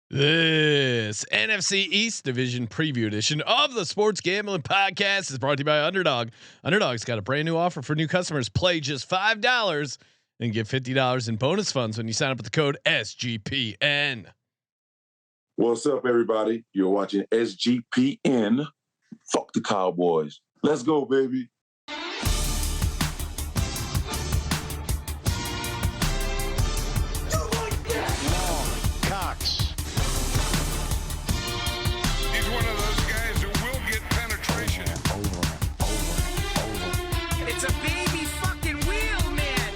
This NFC East Division Preview Edition of the Sports Gambling Podcast is brought to you by Underdog. Underdog's got a brand new offer for new customers. Play just $5 and get $50 in bonus funds when you sign up with the code SGPN. What's up, everybody? You're watching SGPN. Fuck the Cowboys. Let's go, baby. It's a baby fucking wheel, man.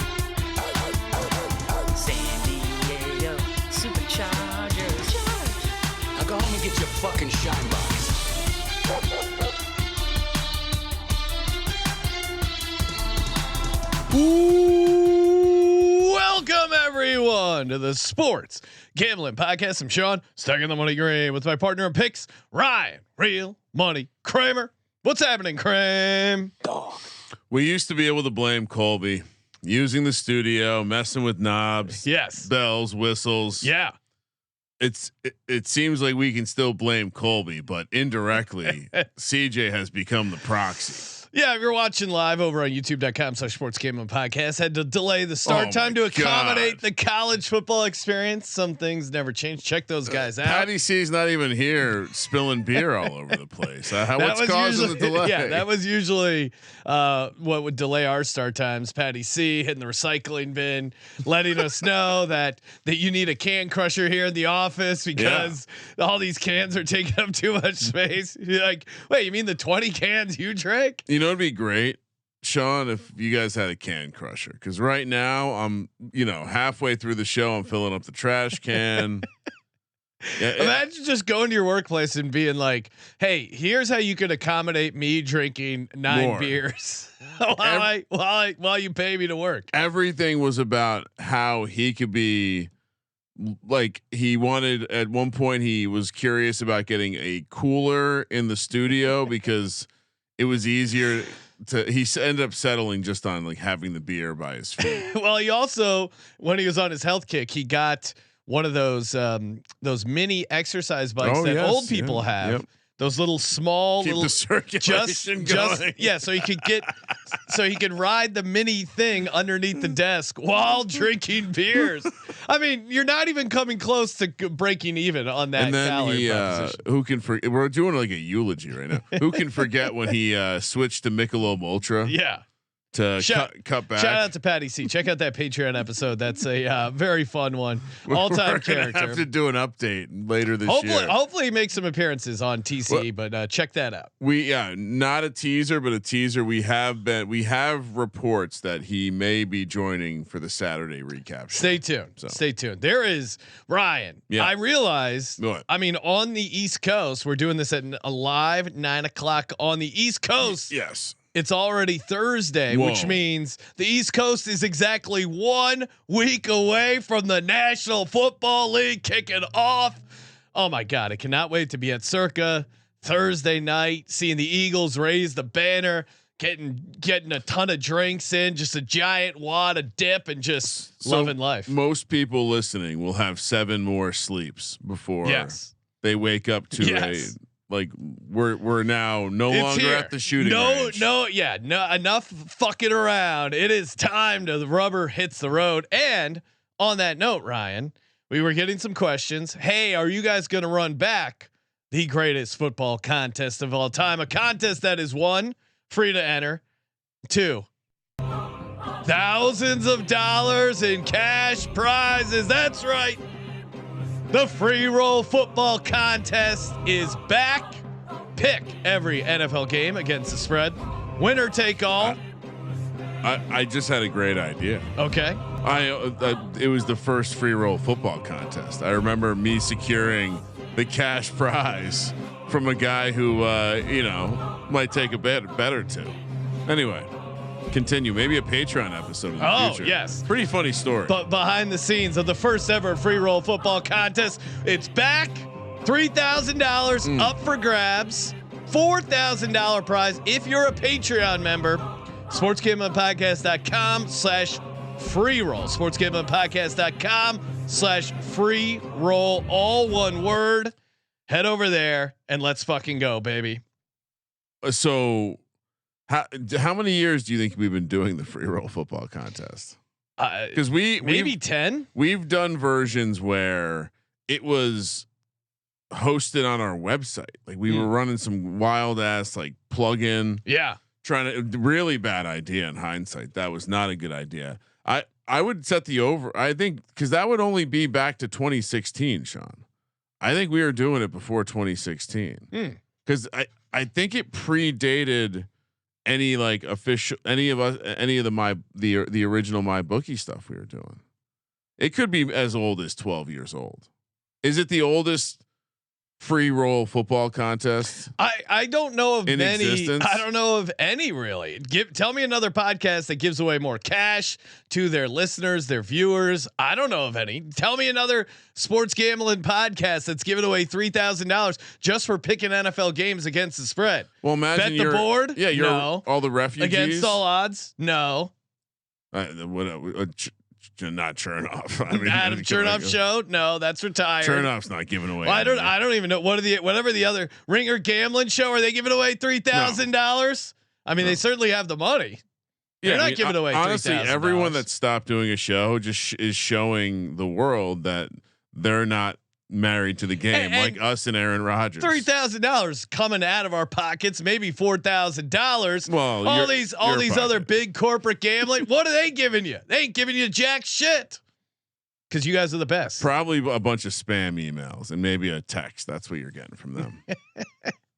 San Diego Superchargers. Now go home and get your fucking shine box. Welcome everyone to the Sports Gambling Podcast. I'm Sean, stuck in the money green with my partner in picks, Ryan, Real Money Kramer. What's happening, Kramer? Dog. We used to be able to blame Colby using the studio, messing with knobs, Yes, bells, whistles. yeah. It seems like we can still blame Colby, but indirectly, CJ has become the proxy. Yeah, if you're watching live over on youtube.com/sports gambling podcast, had to delay the start time to accommodate the college football experience. Some things never change. Check those guys out. Patty C's not even here spilling beer all over the place. What's causing the delay? Yeah, that was usually what would delay our start times. Patty C hitting the recycling bin, letting us know that you need a can crusher here in the office because all these cans are taking up too much space. You're like, wait, you mean the 20 cans you drank? You know, it'd be great, Sean, if you guys had a can crusher. Because right now I'm, halfway through the show, I'm filling up the trash can. Imagine just going to your workplace and being like, "Hey, here's how you can accommodate me drinking 9 beers while you pay me to work." Everything was about how he could be. Like he wanted at one point, he was curious about getting a cooler in the studio because it was easier to. He ended up settling just on like having the beer by his feet. Well, he also, when he was on his health kick, he got one of those mini exercise bikes that old people have. Yep. Those little small, Keep little the circulation going. Yeah, so he could ride the mini thing underneath the desk while drinking beers. I mean, you're not even coming close to breaking even on that. And then calorie proposition. who can forget? We're doing like a eulogy right now. Who can forget when he switched to Michelob Ultra? Yeah. To cut back. Shout out to Patty C. Check out that Patreon episode. That's a very fun one. All-time character. Have to do an update later this year. Hopefully he makes some appearances on TC, but check that out. Not a teaser, but a teaser. We have reports that he may be joining for the Saturday recap show. Stay tuned. Stay tuned. There is Ryan. Yeah. I realized. What? I mean, on the East Coast, we're doing this at a live 9:00 on the East Coast. Yes. It's already Thursday, which means the East Coast is exactly 1 week away from the National Football League kicking off. Oh my God. I cannot wait to be at Circa Thursday night, seeing the Eagles raise the banner, getting a ton of drinks in, just a giant wad of dip and just loving life. Most people listening will have 7 more sleeps before they wake up to like we're now no longer at the shooting range. No, enough fucking around. It is time the rubber hits the road. And on that note, Ryan, we were getting some questions. Hey, are you guys going to run back the greatest football contest of all time? A contest that is 1, free to enter, 2, thousands of dollars in cash prizes. That's right. The free roll football contest is back. Pick every NFL game against the spread. Winner take all. I just had a great idea. Okay. It was the first free roll football contest. I remember me securing the cash prize from a guy who, might take a bet or two. Anyway. Continue. Maybe a Patreon episode in the future. Yes. Pretty funny story. But behind the scenes of the first ever free roll football contest, it's back. $3,000 up for grabs. $4,000 prize if you're a Patreon member. SportsGamblingPodcast.com/free roll. SportsGamblingPodcast.com YouTube.com/free roll, all one word. Head over there and let's fucking go, baby. So how many years do you think we've been doing the free roll football contest? Because maybe 10. We've done versions where it was hosted on our website. Like we were running some wild ass like plugin. Yeah. Trying to really bad idea in hindsight. That was not a good idea. I would set the over. I think because that would only be back to 2016, Sean. I think we were doing it before 2016 because I think it predated any like official any of the original MyBookie stuff we were doing. It could be as old as 12 years old. Is it the oldest free roll football contest? I don't know of many. Existence? I don't know of any really. Tell me another podcast that gives away more cash to their listeners, their viewers. I don't know of any. Tell me another sports gambling podcast that's giving away $3,000 just for picking NFL games against the spread. Well, imagine Bet the board. Yeah, you're all the refugees against all odds. No. Not Chernoff. I mean, Adam Chernoff show. No, that's retired. Chernoff's not giving away. Well, I don't even know whatever the other Ringer gambling show. Are they giving away $3,000? I mean, they certainly have the money. They're not giving away. Honestly, $3,000. everyone that stopped doing a show just is showing the world that they're not married to the game, like us and Aaron Rodgers. $3,000 coming out of our pockets, maybe $4,000. Well, all these other big corporate gambling, what are they giving you? They ain't giving you jack shit. Because you guys are the best. Probably a bunch of spam emails and maybe a text. That's what you're getting from them.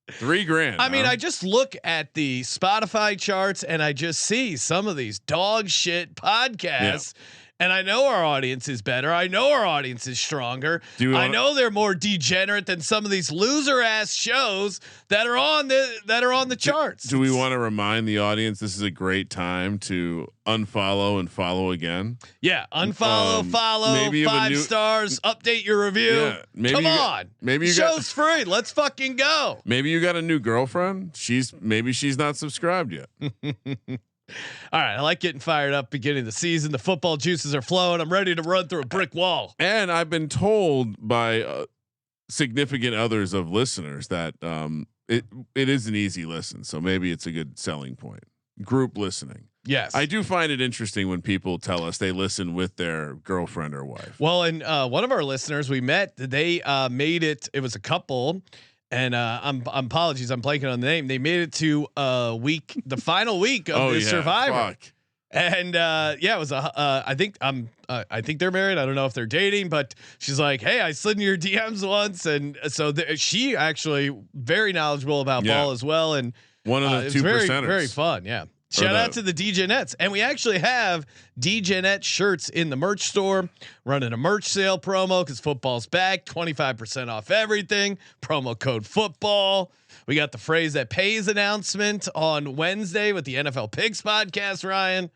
$3,000. I mean, I just look at the Spotify charts and I just see some of these dog shit podcasts. Yeah. And I know our audience is better. I know our audience is stronger. I know they're more degenerate than some of these loser ass shows that are on the charts. Do we want to remind the audience this is a great time to unfollow and follow again? Yeah, unfollow, follow, maybe 5 stars, update your review. Yeah, come on. Maybe you show's free. Let's fucking go. Maybe you got a new girlfriend. She's not subscribed yet. All right, I like getting fired up beginning of the season. The football juices are flowing. I'm ready to run through a brick wall. And I've been told by significant others of listeners that it is an easy listen. So maybe it's a good selling point. Group listening. Yes. I do find it interesting when people tell us they listen with their girlfriend or wife. Well, and one of our listeners we met, they made it. It was a couple. And I'm apologies, I'm blanking on the name. They made it to the final week of the Survivor. Fuck. And it was I think they're married. I don't know if they're dating, but she's like, "Hey, I slid in your DMs once," and so she actually very knowledgeable about ball as well. And one of the 2%. Very, very fun. Yeah. Shout out to the DJ Nets. And we actually have DJ Net shirts in the merch store, running a merch sale promo because football's back, 25% off everything. Promo code football. We got the phrase that pays announcement on Wednesday with the NFL Picks podcast, Ryan.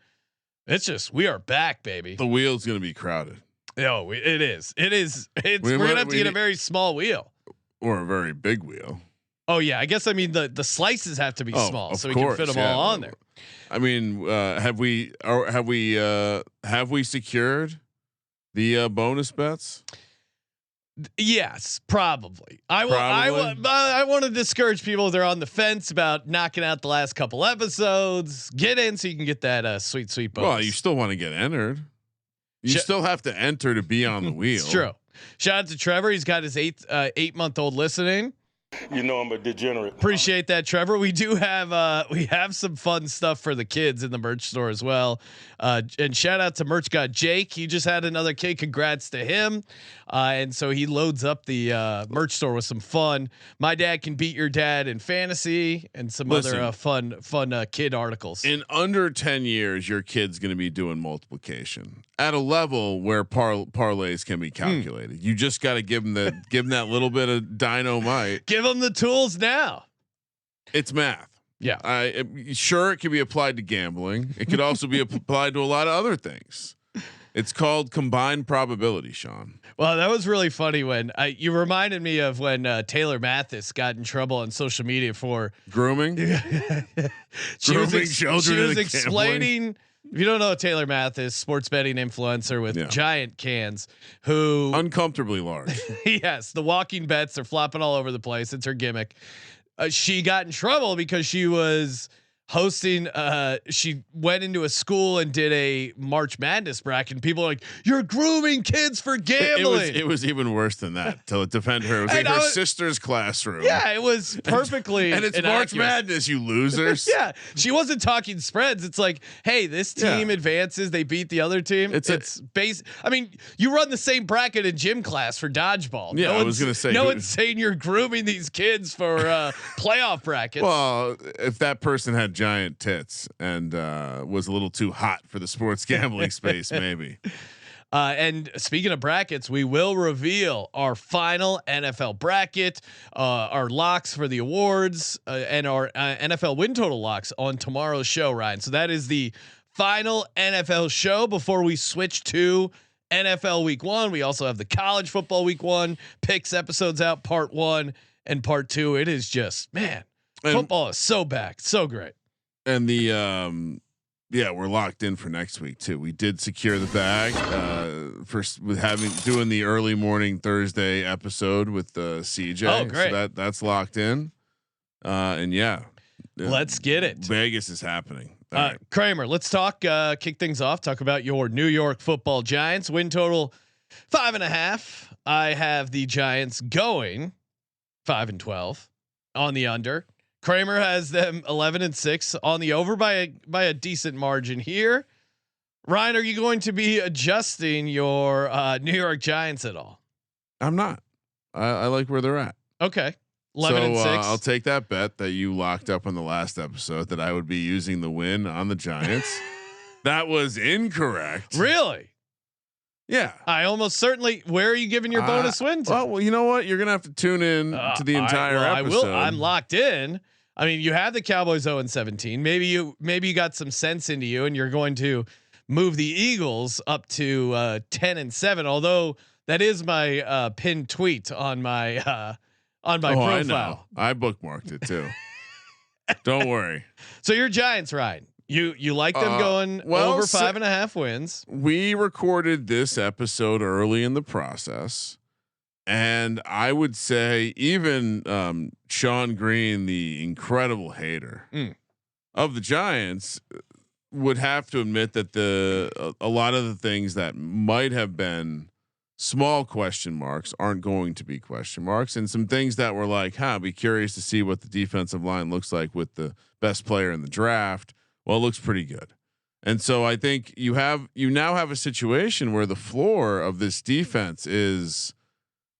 It's just, we are back, baby. The wheel's going to be crowded. Oh, it is. We're going to have to get a very small wheel. Or a very big wheel. Oh yeah. I guess, the slices have to be small so we can fit them all on there. I mean, have we secured the bonus bets? Yes, probably. I want to discourage people if they're on the fence about knocking out the last couple episodes. Get in so you can get that sweet bonus. Well, you still want to get entered. You still have to enter to be on the wheel. It's true. Shout out to Trevor. He's got his 8-month-old listening. You know I'm a degenerate. Appreciate that, Trevor. We do have some fun stuff for the kids in the merch store as well. And shout out to Merch God Jake. He just had another kid. Congrats to him. And so he loads up the merch store with some fun. My dad can beat your dad in fantasy and some other fun kid articles. In under 10 years, your kid's going to be doing multiplication at a level where parlays can be calculated. You just got to give him that little bit of dynamite. Give them the tools now. It's math. Yeah. Sure, it can be applied to gambling. It could also be applied to a lot of other things. It's called combined probability, Sean. Well, that was really funny when you reminded me of when Taylor Mathis got in trouble on social media for grooming. She was explaining If you don't know Taylor Mathis, sports betting influencer with giant cans, who uncomfortably large. Yes, the walking bets are flopping all over the place. It's her gimmick. She got in trouble because she was hosting. She went into a school and did a March Madness bracket. And people are like, "You're grooming kids for gambling." It was even worse than that. To defend her, it was like her sister's classroom. Yeah, it was perfectly. And it's March Madness, you losers. Yeah, she wasn't talking spreads. It's like, hey, this team advances. They beat the other team. It's base. I mean, you run the same bracket in gym class for dodgeball. Yeah, I was gonna say. No one's saying you're grooming these kids for playoff brackets. Well, if that person had giant tits and was a little too hot for the sports gambling space, maybe. And speaking of brackets, we will reveal our final NFL bracket, our locks for the awards, and our NFL win total locks on tomorrow's show, Ryan. So that is the final NFL show before we switch to NFL Week 1. We also have the college football Week 1 picks episodes out, part 1 and part 2. It is just, man, football is so back, so great. And the we're locked in for next week too. We did secure the bag doing the early morning Thursday episode with CJ. Oh, great! So that's locked in. And let's get it. Vegas is happening. Kramer, let's talk. Kick things off. Talk about your New York Football Giants win total 5.5. I have the Giants going 5-12 on the under. Kramer has them 11-6 on the over by a decent margin here. Ryan, are you going to be adjusting your New York Giants at all? I'm not. I like where they're at. Okay. 11-6. I'll take that bet that you locked up on the last episode that I would be using the win on the Giants. That was incorrect. Really? Yeah. I almost certainly. Where are you giving your bonus win to? Well, you know what? You're gonna have to tune in to the entire episode. I'm locked in. I mean, you have the Cowboys 0-17. Maybe you got some sense into you, and you're going to move the Eagles up to 10-7. Although that is my pinned tweet on my profile. I bookmarked it too. Don't worry. So your Giants, Ryan. You like them going over 5.5 wins. We recorded this episode early in the process, and I would say even Sean Green, the incredible hater of the Giants, would have to admit that a lot of the things that might have been small question marks aren't going to be question marks, and some things that were like, be curious to see what the defensive line looks like with the best player in the draft. Well, it looks pretty good. And so I think you now have a situation where the floor of this defense is,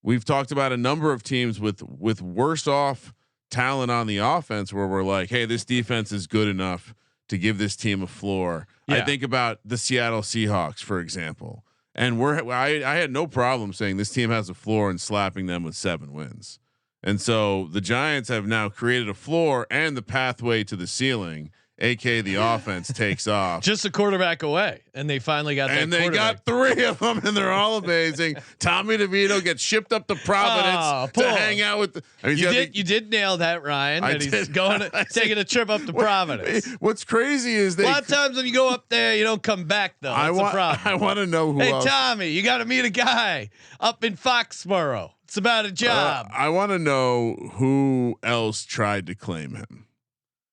we've talked about a number of teams with worse off talent on the offense where we're like, hey, this defense is good enough to give this team a floor. Yeah. I think about the Seattle Seahawks, for example. And I had no problem saying this team has a floor and slapping them with 7 wins. And so the Giants have now created a floor and the pathway to the ceiling. AK the offense takes off just a quarterback away, and they finally got that. And they got 3 of them, and they're all amazing. Tommy DeVito gets shipped up to Providence to hang out with. You did nail that, Ryan. And he's taking a trip up to Providence. What's crazy is a lot of times when you go up there, you don't come back though. I want to know who. Hey else. Tommy, you got to meet a guy up in Foxborough. It's about a job. I want to know who else tried to claim him.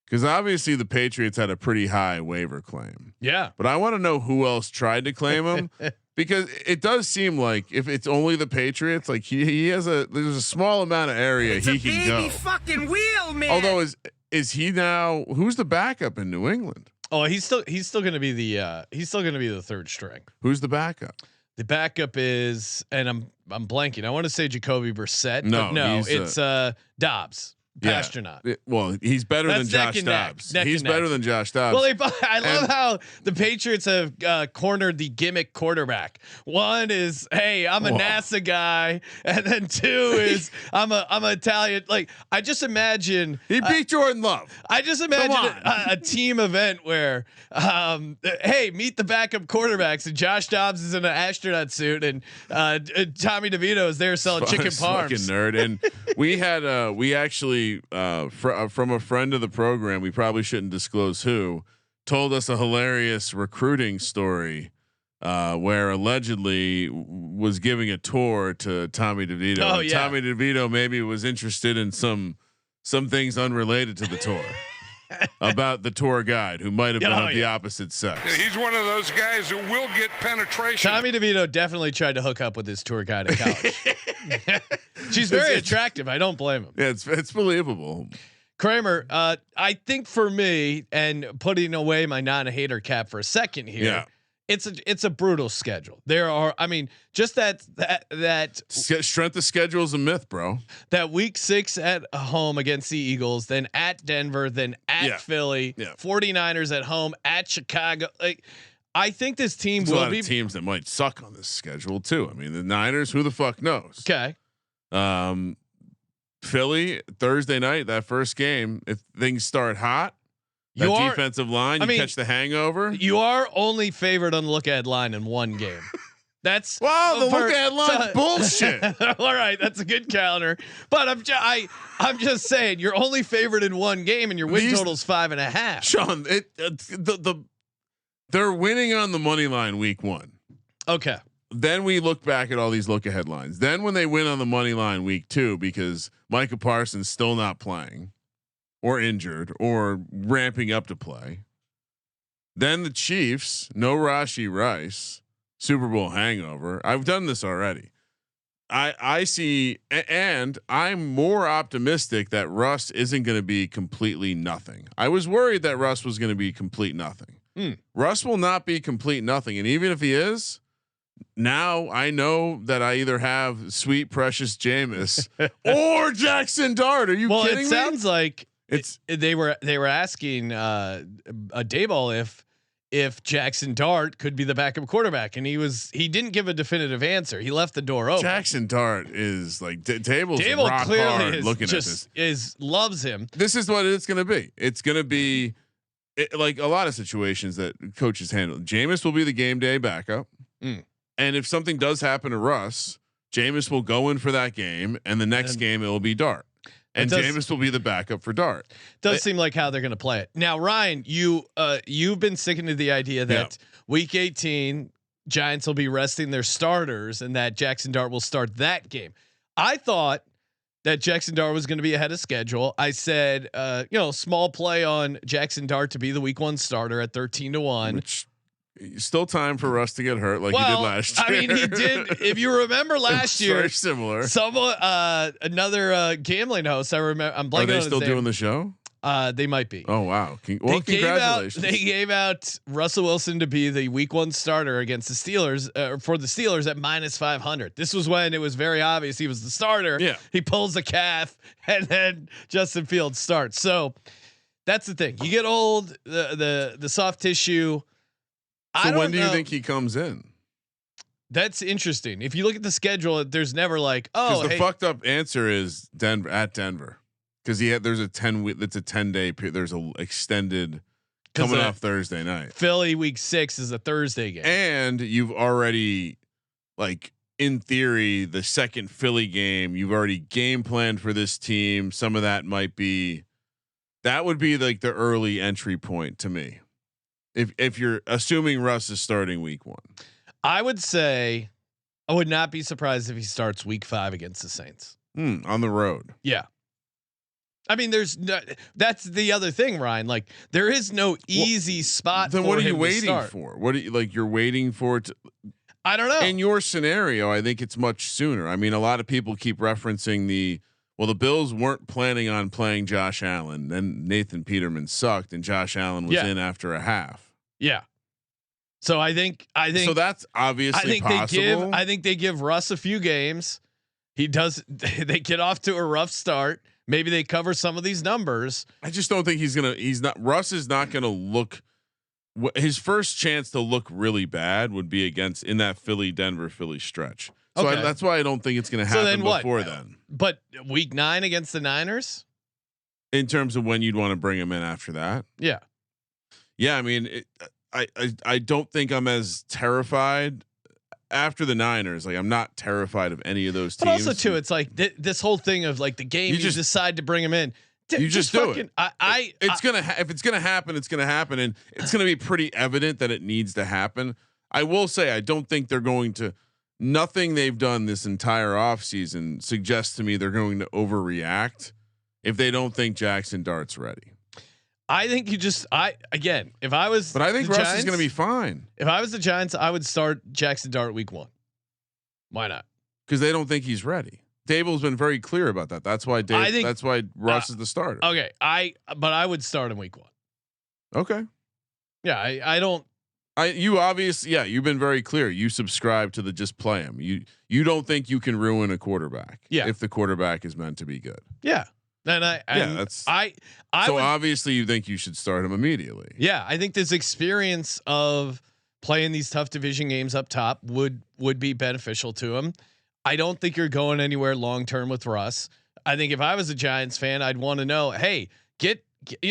Because obviously the Patriots had a pretty high waiver claim. Yeah. But I want to know who else tried to claim him because it does seem like if it's only the Patriots, like there's a small amount of area he can go. Fucking wheel, man. Although is he now, who's the backup in New England? Oh, he's still going to be the third string. Who's the backup? The backup is, and I'm blanking. I want to say Jacoby Brissett. No, it's Dobbs. Astronaut. Yeah. Well, he's better than Josh Dobbs. He's better than Josh Dobbs. Well, I love how the Patriots have cornered the gimmick quarterback. One is, hey, I'm a NASA guy, and then 2 is I'm Italian. Like I just imagine he beat Jordan Love. I just imagine a team event where, hey, meet the backup quarterbacks, and Josh Dobbs is in an astronaut suit, and Tommy DeVito is there selling chicken parms. Fucking nerd. And we actually from a friend of the program, we probably shouldn't disclose who, told us a hilarious recruiting story where allegedly was giving a tour to Tommy DeVito. Oh, yeah. Tommy DeVito maybe was interested in some things unrelated to the tour. About the tour guide who might have been of the opposite sex. Yeah, he's one of those guys who will get penetration. Tommy DeVito definitely tried to hook up with his tour guide at college. She's very attractive. I don't blame him. Yeah, it's believable. Kramer, I think for me, and putting away my non-hater cap for a second here, it's a brutal schedule. There are, I mean, just that strength of schedule is a myth, bro. That week 6 at home against the Eagles, then at Denver, then at Philly, 49ers at home, at Chicago. Like, I think this team There's will a lot be of teams that might suck on this schedule too. I mean, the Niners, who the fuck knows? Okay. Philly Thursday night, that first game. If things start hot, that defensive line, you catch the hangover. You are only favored on the look ahead line in one game. That's the look ahead line's bullshit. All right, that's a good counter. But I'm just saying you're only favored in one game and your win total's 5.5. Sean, they're winning on the money line week 1. Okay. Then we look back at all these look ahead lines. Then when they win on the money line week 2, because Micah Parsons still not playing, or injured, or ramping up to play. Then the Chiefs, no Rashee Rice, Super Bowl hangover. I've done this already. I see, and I'm more optimistic that Russ isn't going to be completely nothing. I was worried that Russ was going to be complete nothing. Russ will not be complete nothing, and even if he is, now I know that I either have sweet precious Jameis or Jackson Dart. Are you kidding me? It sounds like they were asking Daboll if Jackson Dart could be the backup quarterback, and he didn't give a definitive answer. He left the door open. Jackson Dart is like Daboll rock clearly hard looking at this. Loves him. This is what it's going to be. It's going to be like a lot of situations that coaches handle. Jameis will be the game day backup, and if something does happen to Russ, Jameis will go in for that game, and the next game it will be Dart. And Jameis will be the backup for Dart. Does seem like how they're going to play it. Now, Ryan, you've been sticking to the idea that week 18 Giants will be resting their starters and that Jackson Dart will start that game. I thought that Jackson Dart was going to be ahead of schedule. I said, small play on Jackson Dart to be the week 1 starter at 13-1. Which, still time for Russ to get hurt like he did last year. I mean, he did. If you remember last year, very similar. Someone, another gambling host. I remember. I'm blanking. Are they still doing the show? They might be. Oh wow! Congratulations. They gave out Russell Wilson to be the week 1 starter against the Steelers for the Steelers at -500. This was when it was very obvious he was the starter. Yeah. He pulls the calf, and then Justin Fields starts. So that's the thing. You get old. The soft tissue. So when do you think he comes in? That's interesting. If you look at the schedule, there's never like, the fucked up answer is Denver, because there's a 10-day period. There's a extended coming off Thursday night. Philly week 6 is a Thursday game, and you've already, like, in theory, the second Philly game, you've already game planned for this team. Some of that would be like the early entry point to me. If you're assuming Russ is starting week 1, I would say I would not be surprised if he starts week 5 against the Saints on the road. Yeah. I mean, that's the other thing, Ryan. Like, there is no easy spot. Then for what are him you waiting start. for? What are you like? You're waiting for it. I don't know. In your scenario, I think it's much sooner. I mean, a lot of people keep referencing the Bills weren't planning on playing Josh Allen. Then Nathan Peterman sucked, and Josh Allen was in after a half. Yeah. So I think so. That's obviously possible. I think they give Russ a few games. He does. They get off to a rough start. Maybe they cover some of these numbers. I just don't think Russ is not going to look. His first chance to look really bad would be in that Philly stretch. So that's why I don't think it's going to happen before then. But week 9 against the Niners, in terms of when you'd want to bring him in after that. Yeah. Yeah. I mean, I don't think I'm as terrified after the Niners. Like, I'm not terrified of any of those teams. But also too, it's like this whole thing of like the game you decide to bring him in. You just do it. It's if it's gonna happen, it's gonna happen, and it's gonna be pretty evident that it needs to happen. I will say, I don't think they're going to. Nothing they've done this entire offseason suggests to me they're going to overreact if they don't think Jackson Dart's ready. I think if I was, but I think Russ Giants, is going to be fine. If I was the Giants, I would start Jackson Dart week 1. Why not? Because they don't think he's ready. Dable's been very clear about that. That's why that's why Russ is the starter. Okay. But I would start him week 1. Okay. Yeah. I don't. You obviously, you've been very clear. You subscribe to the just play him. You don't think you can ruin a quarterback. Yeah. If the quarterback is meant to be good. Yeah. And obviously you think you should start him immediately. Yeah. I think this experience of playing these tough division games up top would be beneficial to him. I don't think you're going anywhere long-term with Russ. I think if I was a Giants fan, I'd want to know, hey,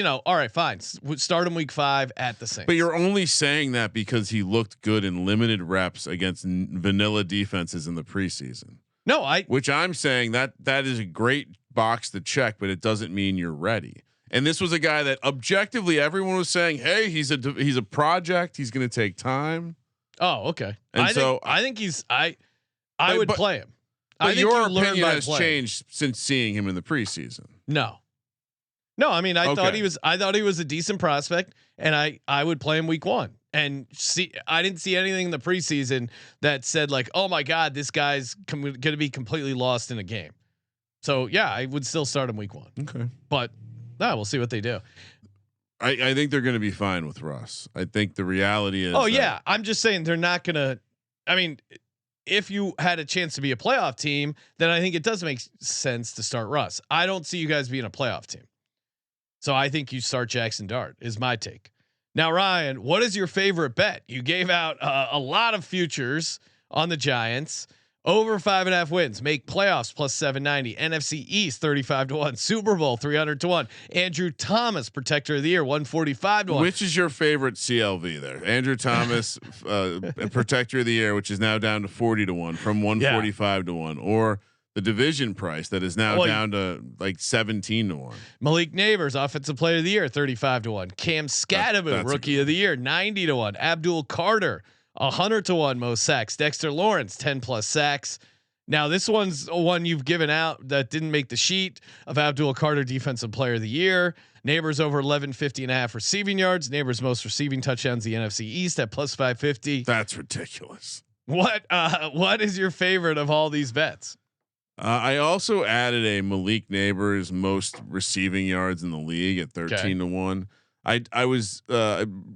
all right, fine. Start him week 5 at the Saints. But you're only saying that because he looked good in limited reps against vanilla defenses in the preseason. No, which I'm saying that is a great box to check, but it doesn't mean you're ready. And this was a guy that objectively everyone was saying, hey, he's a project. He's going to take time. Oh, okay. And I think he's I would play him. But your opinion has changed since seeing him in the preseason. No, I mean, I thought he was a decent prospect, and I would play him week 1. And I didn't see anything in the preseason that said like, oh my God, this guy's going to be completely lost in a game. So yeah, I would still start him week 1. Okay, but we'll see what they do. I think they're going to be fine with Russ. I think the reality is. Oh yeah, I'm just saying they're not going to. I mean, if you had a chance to be a playoff team, then I think it does make sense to start Russ. I don't see you guys being a playoff team. So I think you start Jackson Dart is my take. Now, Ryan, what is your favorite bet? You gave out a lot of futures on the Giants. Over 5.5 wins, make playoffs plus 790. NFC East 35-1, Super Bowl 300-1. Andrew Thomas, protector of the year 145-1. Which is your favorite CLV there? Andrew Thomas, protector of the year, which is now down to 40-1 from 145-1, or the division price that is now down to like 17-1. Malik Neighbors, offensive player of the year 35-1. Cam Scadaboo, rookie of the year 90-1. Abdul Carter, 100-1 most sacks. Dexter Lawrence 10+ sacks. Now this one's one you've given out that didn't make the sheet of Abdul Carter defensive player of the year. Neighbors over 1150.5 receiving yards. Neighbors most receiving touchdowns, the NFC East at plus 550. That's ridiculous. What is your favorite of all these bets? I also added a Malik Neighbors most receiving yards in the league at 13-1. I was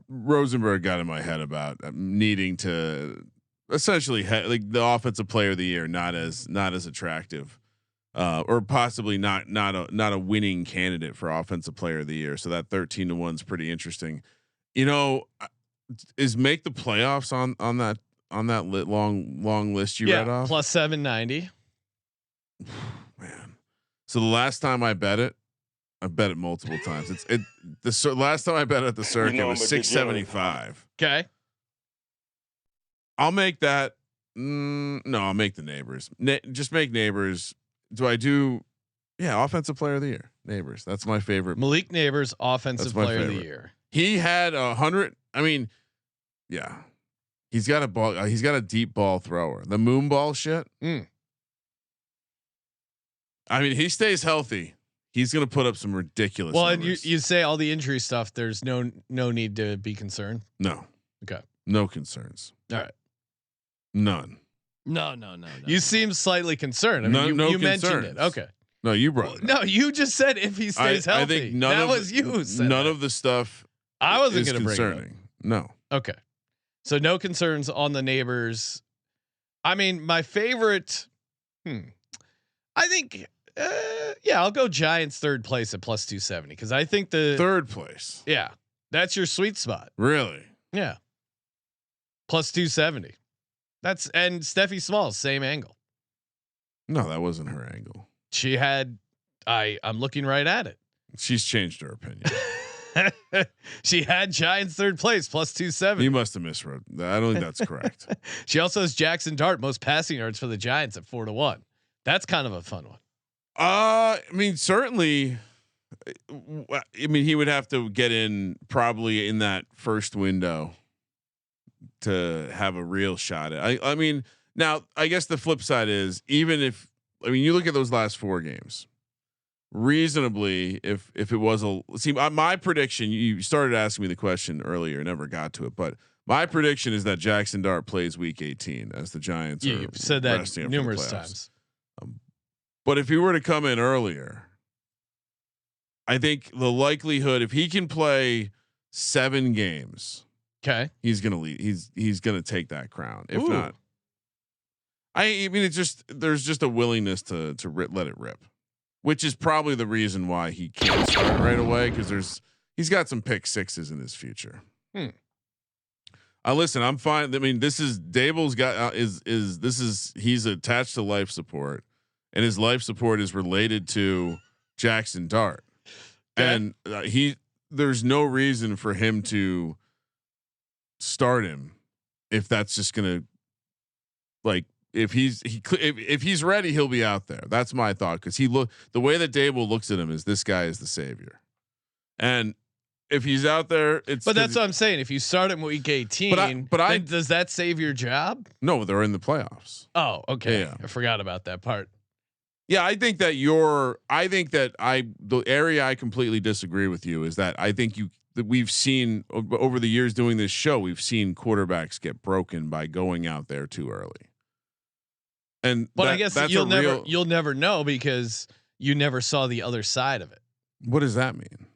Rosenberg got in my head about needing to essentially like the offensive player of the year not as attractive, or possibly not a winning candidate for offensive player of the year. So that 13-1 is pretty interesting. You know, is make the playoffs on that long list you read off plus 790. Man, so the last time I bet it. I've bet it multiple times. Last time I bet at the Circa was 675. Okay. I'll make that. No, I'll make the Neighbors. Just make Neighbors. Do I do? Yeah, offensive player of the year. Neighbors. That's my favorite. Malik Neighbors, offensive player of the year. He had 100. I mean, yeah, he's got a ball. He's got a deep ball thrower. The moon ball shit. I mean, he stays healthy. He's going to put up some ridiculous. Well, numbers. And you say all the injury stuff. There's no need to be concerned. No. Okay. No concerns. All right. None. No. You seem slightly concerned. I mean, you mentioned it. Okay. No, you brought it up. No, you just said if he stays healthy. I think none of the stuff. I wasn't going to bring it up. No. Okay. So no concerns on the Neighbors. I mean, my favorite. I think. I'll go Giants third place at plus 270 because I think the third place. Yeah, that's your sweet spot. Really? Yeah. Plus 270. And Steffi Smalls, same angle. No, that wasn't her angle. She had. I'm looking right at it. She's changed her opinion. She had Giants third place plus 270. You must have misread. I don't think that's correct. She also has Jackson Dart most passing yards for the Giants at 4-1. That's kind of a fun one. I mean, certainly, I mean, he would have to get in probably in that first window to have a real shot at. I mean, now I guess the flip side is even if you look at those last 4 games, reasonably, if it was my prediction, you started asking me the question earlier, never got to it, but my prediction is that Jackson Dart plays week 18 as the Giants. Yeah, you've said that numerous times. But if he were to come in earlier, I think the likelihood if he can play 7 games, okay, he's gonna lead. He's gonna take that crown. If not, I mean, there's just a willingness to let it rip, which is probably the reason why he can't start right away because he's got some pick sixes in his future. Listen, I'm fine. I mean, this is Dable's got he's attached to life support, and his life support is related to Jackson Dart. And there's no reason for him to start him if that's just gonna if he's ready, he'll be out there. That's my thought because the way that Dable looks at him is this guy is the savior, and if he's out there, it's. But that's what I'm saying. If you start him week 18, but does that save your job? No, they're in the playoffs. Oh, okay. Yeah. I forgot about that part. Yeah, I think that the area I completely disagree with you is that I think that we've seen over the years doing this show, we've seen quarterbacks get broken by going out there too early. But I guess you'll never know because you never saw the other side of it. What does that mean?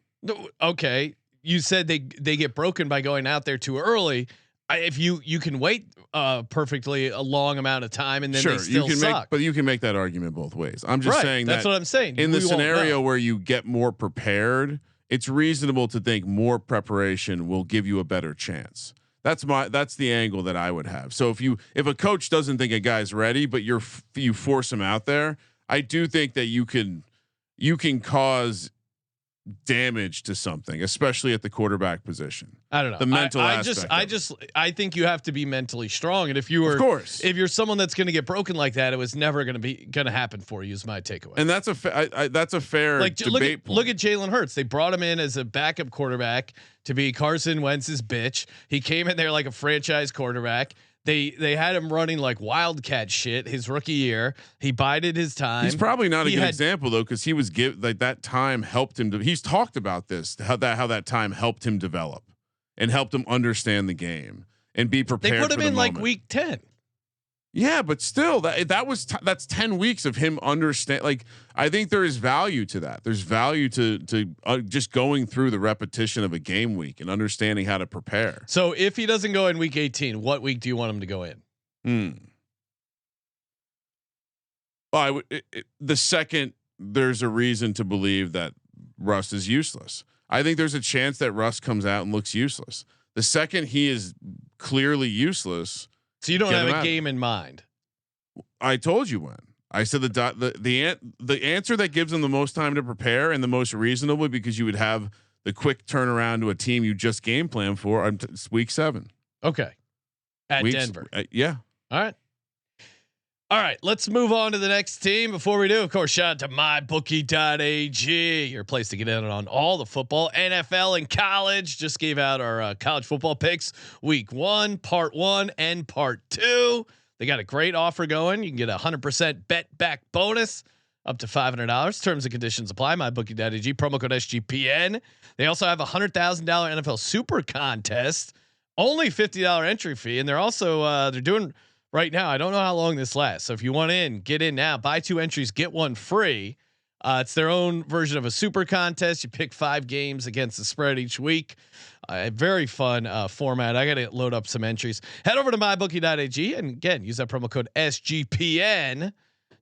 Okay, you said they get broken by going out there too early. If you can wait perfectly a long amount of time and then they still suck. But you can make that argument both ways. I'm just saying that's what I'm saying. In the scenario where you get more prepared, it's reasonable to think more preparation will give you a better chance. That's the angle that I would have. So if a coach doesn't think a guy's ready, but you force him out there, I do think that you can cause damage to something, especially at the quarterback position. I don't know. The mental aspect. I think you have to be mentally strong. And if you're someone that's going to get broken like that, it was never going to happen for you is my takeaway. And that's a fair debate. Look at Jalen Hurts. They brought him in as a backup quarterback to be Carson Wentz's bitch. He came in there like a franchise quarterback. They had him running like wildcat shit his rookie year. He bided his time. He's probably not a good example though, because he was that time helped him. He's talked about this how that time helped him develop and helped him understand the game and be prepared. They put him in like week 10. Yeah, but still, that's 10 weeks of him understand. Like, I think there is value to that. There's value to just going through the repetition of a game week and understanding how to prepare. So if he doesn't go in week 18, what week do you want him to go in? Well, the second there's a reason to believe that Russ is useless, I think there's a chance that Russ comes out and looks useless. The second he is clearly useless. So you don't have a game in mind. I told you when. I said the answer that gives them the most time to prepare and the most reasonable because you would have the quick turnaround to a team you just game plan for. It's week 7. Okay. At Denver. Yeah. All right. Let's move on to the next team. Before we do, of course, shout out to mybookie.ag, your place to get in on all the football, NFL, and college. Just gave out our college football picks, week 1, part 1, and part 2. They got a great offer going. You can get a 100% bet back bonus up to $500. Terms and conditions apply. Mybookie.ag, promo code SGPN. They also have a $100,000 NFL Super Contest, only $50 entry fee, and they're also they're doing. Right now, I don't know how long this lasts. So if you want in, get in now. Buy 2 entries, get 1 free. It's their own version of a super contest. You pick 5 games against the spread each week. Very fun format. I got to load up some entries. Head over to mybookie.ag and again, use that promo code SGPN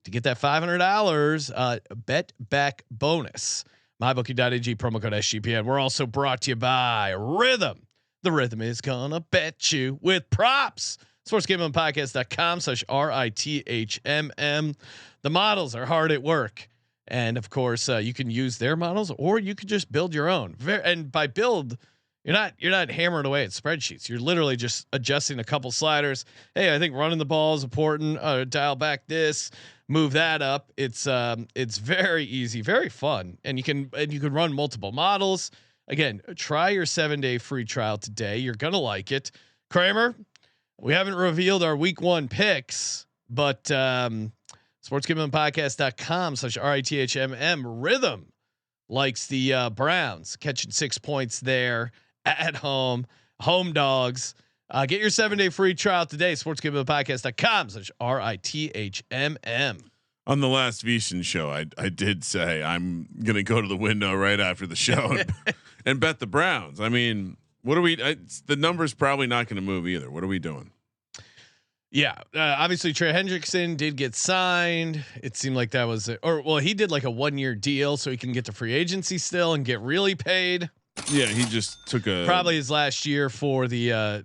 to get that $500 bet back bonus. Mybookie.ag, promo code SGPN. We're also brought to you by Rhythm. The Rhythm is gonna bet you with props. sportsgamblingpodcast.com/RITHMM. The models are hard at work, and of course you can use their models or you could just build your own. And by build, you're not hammering away at spreadsheets. You're literally just adjusting a couple sliders. Hey, I think running the ball is important. Dial back this, move that up. It's very easy, very fun, and you can run multiple models. Again, try your 7-day free trial today. You're gonna like it. Kramer, we haven't revealed our week 1 picks, but sportsgamblingpodcast.com/RITHMM Rhythm likes the Browns catching 6 points there at home. Home dogs. Get your 7-day free trial today. sportsgamblingpodcast.com/RITHMM. On the last VSiN show, I did say I'm gonna go to the window right after the show and bet the Browns. I mean, what are we? The number's probably not going to move either. What are we doing? Yeah, obviously Trey Hendrickson did get signed. It seemed like that was, he did like a 1-year deal so he can get to free agency still and get really paid. Yeah, he just took probably his last year for the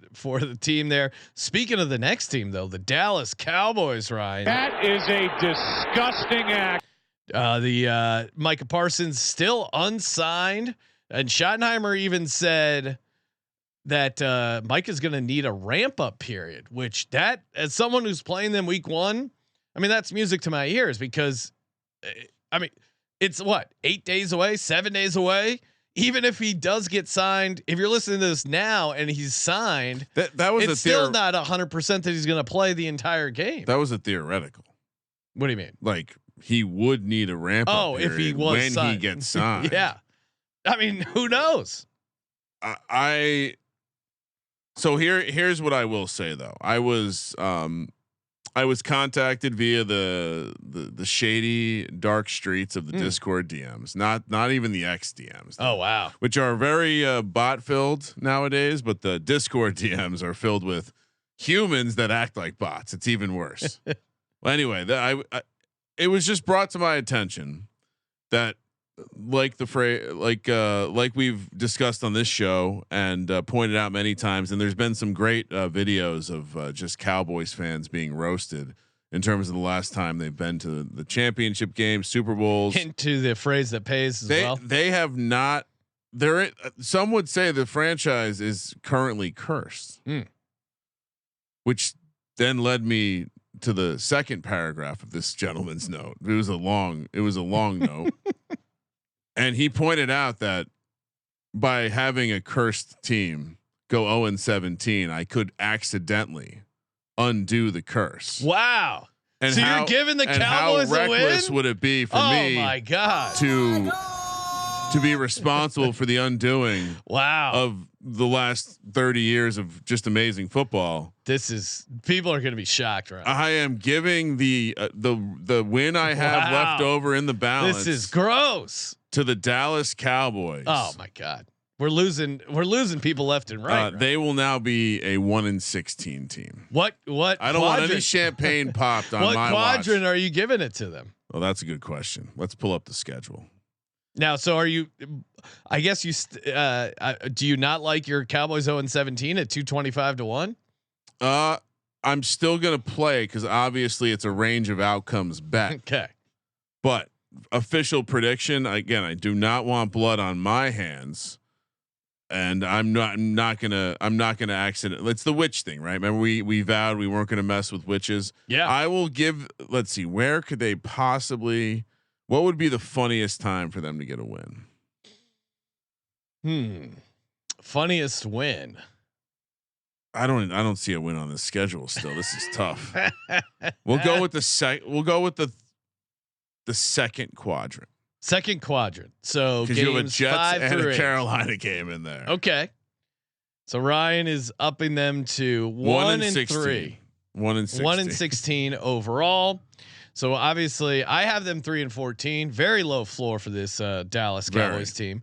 team there. Speaking of the next team though, the Dallas Cowboys, Ryan. That is a disgusting act. The Micah Parsons still unsigned, and Schottenheimer even said that Mike is going to need a ramp up period, which that, as someone who's playing them week 1, I mean, that's music to my ears, because I mean, it's what, 8 days away, 7 days away. Even if he does get signed, if you're listening to this now and he's signed, that was it's still not 100% that he's going to play the entire game. That was a theoretical. What do you mean? Like, he would need a ramp up period if he was when signed. he gets signed. Yeah. I mean, who knows? So here's what I will say though. I was contacted via the shady dark streets of the Discord DMs, not even the X DMs. Oh wow, which are very bot filled nowadays, but the Discord DMs are filled with humans that act like bots. It's even worse. Well, anyway, it was just brought to my attention that, like the phrase, like we've discussed on this show and pointed out many times, and there's been some great videos of just Cowboys fans being roasted in terms of the last time they've been to the championship game, Super Bowls. Into the phrase that pays as well. They have not. Some would say the franchise is currently cursed, which then led me to the second paragraph of this gentleman's note. It was a long note. And he pointed out that by having a cursed team go 0-17, I could accidentally undo the curse. Wow. And so you're giving the Cowboys a win? How reckless would it be for me? Oh my God. To be responsible for the undoing of the last 30 years of just amazing football. People are going to be shocked, right? I am giving the win I have left over in the balance. This is gross. To the Dallas Cowboys. Oh my God. We're losing people left and right. They will now be a 1-16 team. What? I don't want any champagne popped on my watch. What quadrant are you giving it to them? Well, that's a good question. Let's pull up the schedule. Now, so are you? I guess you. Do you not like your Cowboys 0-17 at 225 to 1? I'm still gonna play because obviously it's a range of outcomes bet. Okay, but official prediction again. I do not want blood on my hands, and I'm not gonna accident. It's the witch thing, right? Remember we vowed we weren't gonna mess with witches. Yeah, I will give. Let's see, where could they possibly? What would be the funniest time for them to get a win? Funniest win. I don't see a win on this schedule still. This is tough. We'll go with the second quadrant. Second quadrant. So because you have a Jets and a 8. Carolina game in there. Okay. So Ryan is upping them to 1-3. 1-16 overall. So obviously I have them 3-14, very low floor for this Dallas Cowboys team.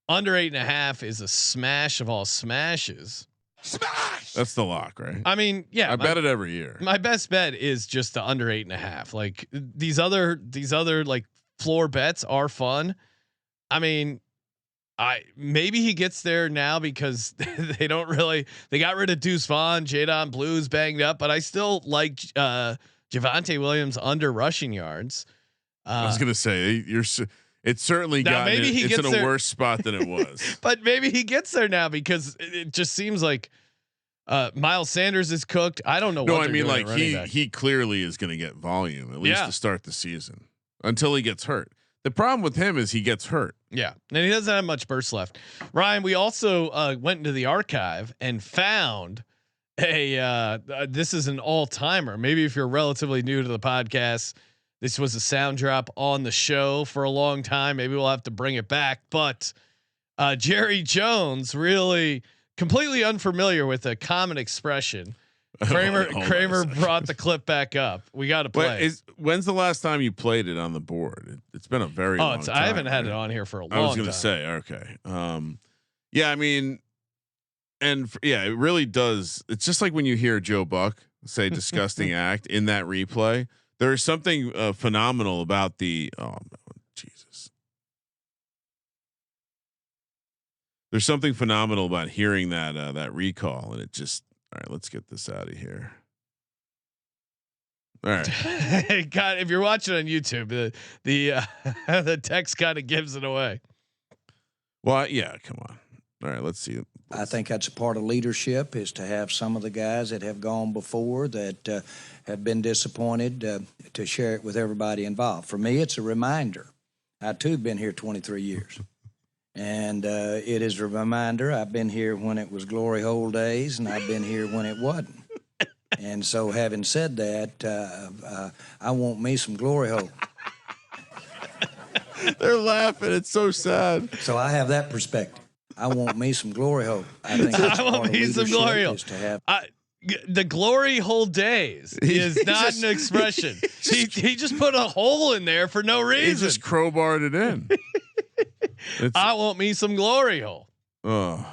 Under 8.5 is a smash of all smashes. Smash. That's the lock, right? I mean, yeah, I bet it every year. My best bet is just the under 8.5. Like these other like floor bets are fun. I mean, maybe he gets there now because they got rid of Deuce Vaughn, Jadon Blue's banged up, but I still like Javonte Williams under rushing yards. I was gonna say it's certainly it's in a worse spot than it was. But maybe he gets there now because it just seems like Miles Sanders is cooked. I don't know. No, what I mean, like back. he clearly is going to get volume at least to start the season until he gets hurt. The problem with him is he gets hurt. Yeah, and he doesn't have much burst left. Ryan, we also went into the archive and found this is an all timer. Maybe if you're relatively new to the podcast, this was a sound drop on the show for a long time. Maybe we'll have to bring it back. But Jerry Jones, really completely unfamiliar with a common expression. Kramer brought the clip back up. We got to play. When's the last time you played it on the board? It's been a very long time. I haven't had it on here for a long time. I was going to say, okay. Yeah, I mean, it really does. It's just like when you hear Joe Buck say disgusting act in that replay. There's something phenomenal about Jesus. There's something phenomenal about hearing that recall, and it just. All right, let's get this out of here. All right, God, if you're watching on YouTube, the text kind of gives it away. Well, yeah, come on. All right, let's see. I think that's a part of leadership is to have some of the guys that have gone before that have been disappointed to share it with everybody involved. For me, it's a reminder. I too have been here 23 years. And it is a reminder. I've been here when it was glory hole days, and I've been here when it wasn't. And so, having said that, I want me some glory hole. They're laughing. It's so sad. So I have that perspective. I want me some glory hole. I think that's I want me some glory hole. To have. The glory hole days is not an expression. He just put a hole in there for no reason. He just crowbarred it in. I want me some glory hole. Oh,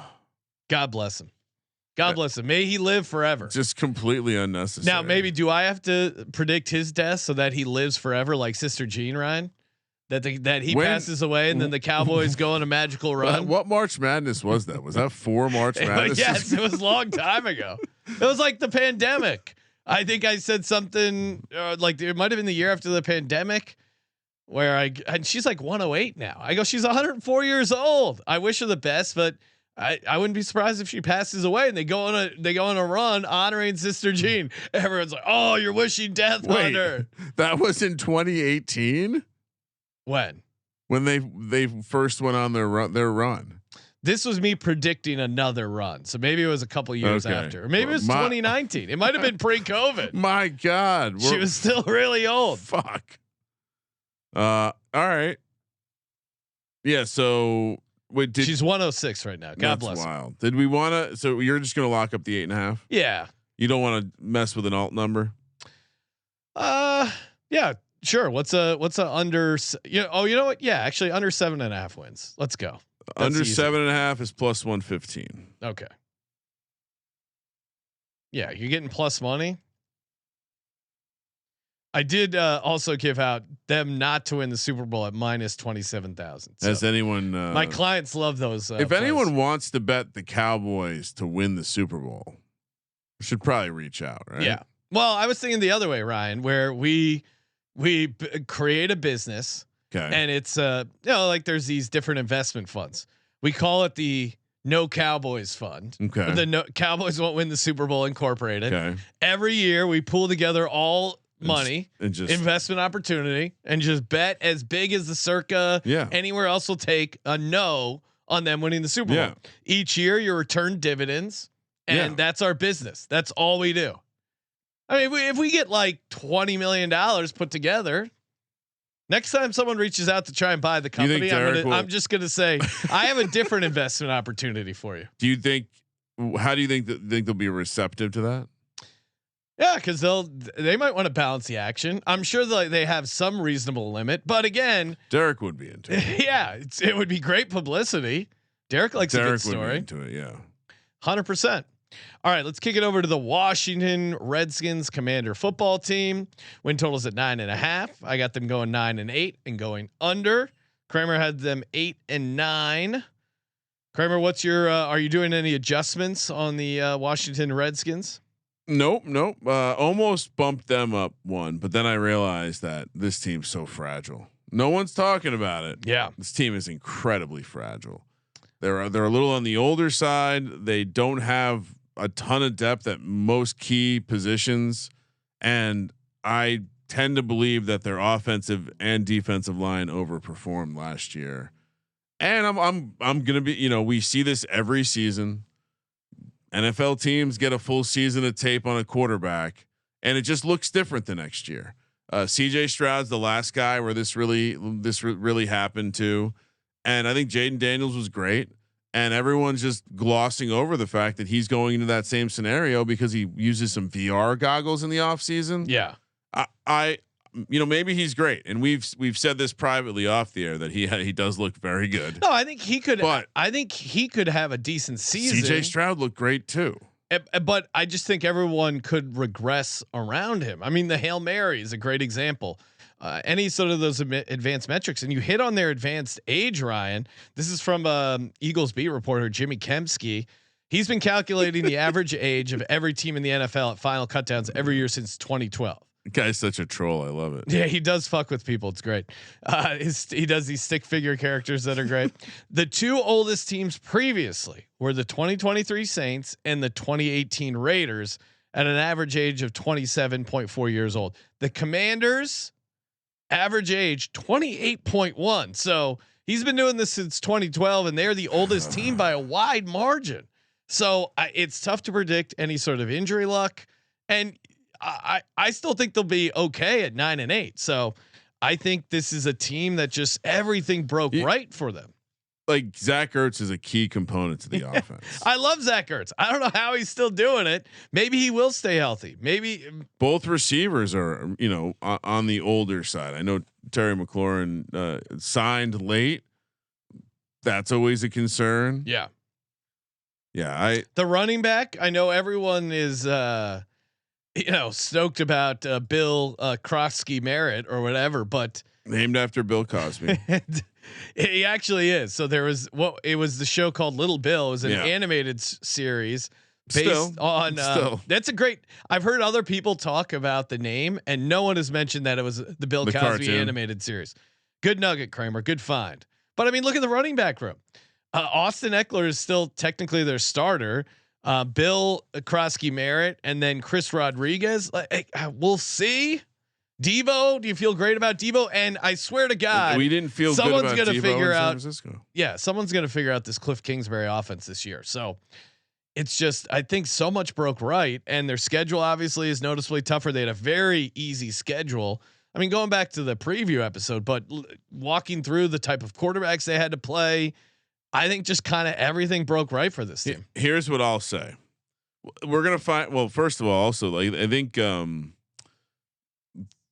God bless him. God bless him. May he live forever. Just completely unnecessary. Now, maybe do I have to predict his death so that he lives forever, like Sister Jean Ryan? That he passes away and then the Cowboys go on a magical run. What March Madness was that? Was that 4 March Madness? Yes, it was a long time ago. It was like the pandemic. I think I said something like it might have been the year after the pandemic. And she's like 108 now. I go, she's 104 years old. I wish her the best, but I wouldn't be surprised if she passes away and they go on a run honoring Sister Jean. Everyone's like, "Oh, you're wishing death on her." That was in 2018. When they first went on their run. This was me predicting another run, so maybe it was a couple years after, or maybe it was 2019. It might have been pre-COVID. My God, she was still really old. Fuck. All right. Yeah. So wait, she's 106 right now. God bless. Wild. Her. Did we want to? So you're just going to lock up the 8.5? Yeah. You don't want to mess with an alt number. Yeah. Sure. What's a under? You know what? Yeah, actually, under 7.5 wins. Let's go. That's under easy. 7.5 is plus 115. Okay. Yeah, you're getting plus money. I did also give out them not to win the Super Bowl at minus 27,000. So has anyone? My clients love those. If anyone wants to bet the Cowboys to win the Super Bowl, should probably reach out, right? Yeah. Well, I was thinking the other way, Ryan, where we create a business, and it's like there's these different investment funds. We call it the No Cowboys Fund. Okay. The Cowboys Won't Win the Super Bowl Incorporated. Okay. Every year we pull together all money and just investment opportunity and just bet as big as the Circa. Yeah. Anywhere else will take a no on them winning the Super Bowl. Yeah. Each year you return dividends, and that's our business. That's all we do. I mean, if we get like $20 million put together, next time someone reaches out to try and buy the company, I'm just going to say, I have a different investment opportunity for you. Do you think? How do you think they'll be receptive to that? Yeah, because they might want to balance the action. I'm sure they have some reasonable limit, but again, Derek would be into it. Yeah, it would be great publicity. Derek likes a good story. Would be into it, yeah, 100%. All right, let's kick it over to the Washington Redskins Commander football team. Win totals at 9.5. I got them going 9-8 and going under. Kramer had them 8-9. Kramer, what's your? Are you doing any adjustments on the Washington Redskins? Nope. Almost bumped them up one, but then I realized that this team's so fragile. No one's talking about it. Yeah, this team is incredibly fragile. They're a little on the older side. They don't have a ton of depth at most key positions, and I tend to believe that their offensive and defensive line overperformed last year. And I'm gonna be, we see this every season. NFL teams get a full season of tape on a quarterback, and it just looks different the next year. CJ Stroud's the last guy where this really happened to, and I think Jaden Daniels was great, and everyone's just glossing over the fact that he's going into that same scenario because he uses some VR goggles in the offseason. Yeah, I maybe he's great, and we've said this privately off the air that he does look very good. No, I think he could. But I think he could have a decent season. CJ Stroud looked great too. But I just think everyone could regress around him. I mean, the Hail Mary is a great example. Any sort of those advanced metrics, and you hit on their advanced age, Ryan. This is from Eagles beat reporter Jimmy Kempski. He's been calculating the average age of every team in the NFL at final cutdowns every year since 2012. The guy's such a troll. I love it. Yeah, he does fuck with people. It's great. He does these stick figure characters that are great. The two oldest teams previously were the 2023 Saints and the 2018 Raiders at an average age of 27.4 years old. The Commanders average age 28.1. So he's been doing this since 2012, and they're the oldest team by a wide margin. So it's tough to predict any sort of injury luck, and I still think they'll be okay at 9-8. So I think this is a team that just everything broke right for them. Like Zach Ertz is a key component to the offense. I love Zach Ertz. I don't know how he's still doing it. Maybe he will stay healthy. Maybe both receivers are, on the older side. I know Terry McLaurin signed late. That's always a concern. Yeah. Yeah. The running back, I know everyone is, stoked about Bill Krosky Merritt or whatever, but named after Bill Cosby. He actually is. So it was the show called Little Bill. It was an animated series based on. That's a great. I've heard other people talk about the name, and no one has mentioned that it was the Bill Cosby cartoon animated series. Good nugget, Kramer. Good find. But I mean, look at the running back room. Austin Eckler is still technically their starter. Bill Krosky Merritt, and then Chris Rodriguez. We'll see. Devo, do you feel great about Devo? And I swear to God, we didn't feel someone's good about gonna Devo figure in San out. Francisco. Yeah, someone's gonna figure out this Cliff Kingsbury offense this year. So it's just, I think so much broke right, and their schedule obviously is noticeably tougher. They had a very easy schedule. I mean, going back to the preview episode, but walking through the type of quarterbacks they had to play, I think just kind of everything broke right for this team. Here's what I'll say. We're gonna find. Well, first of all, also I think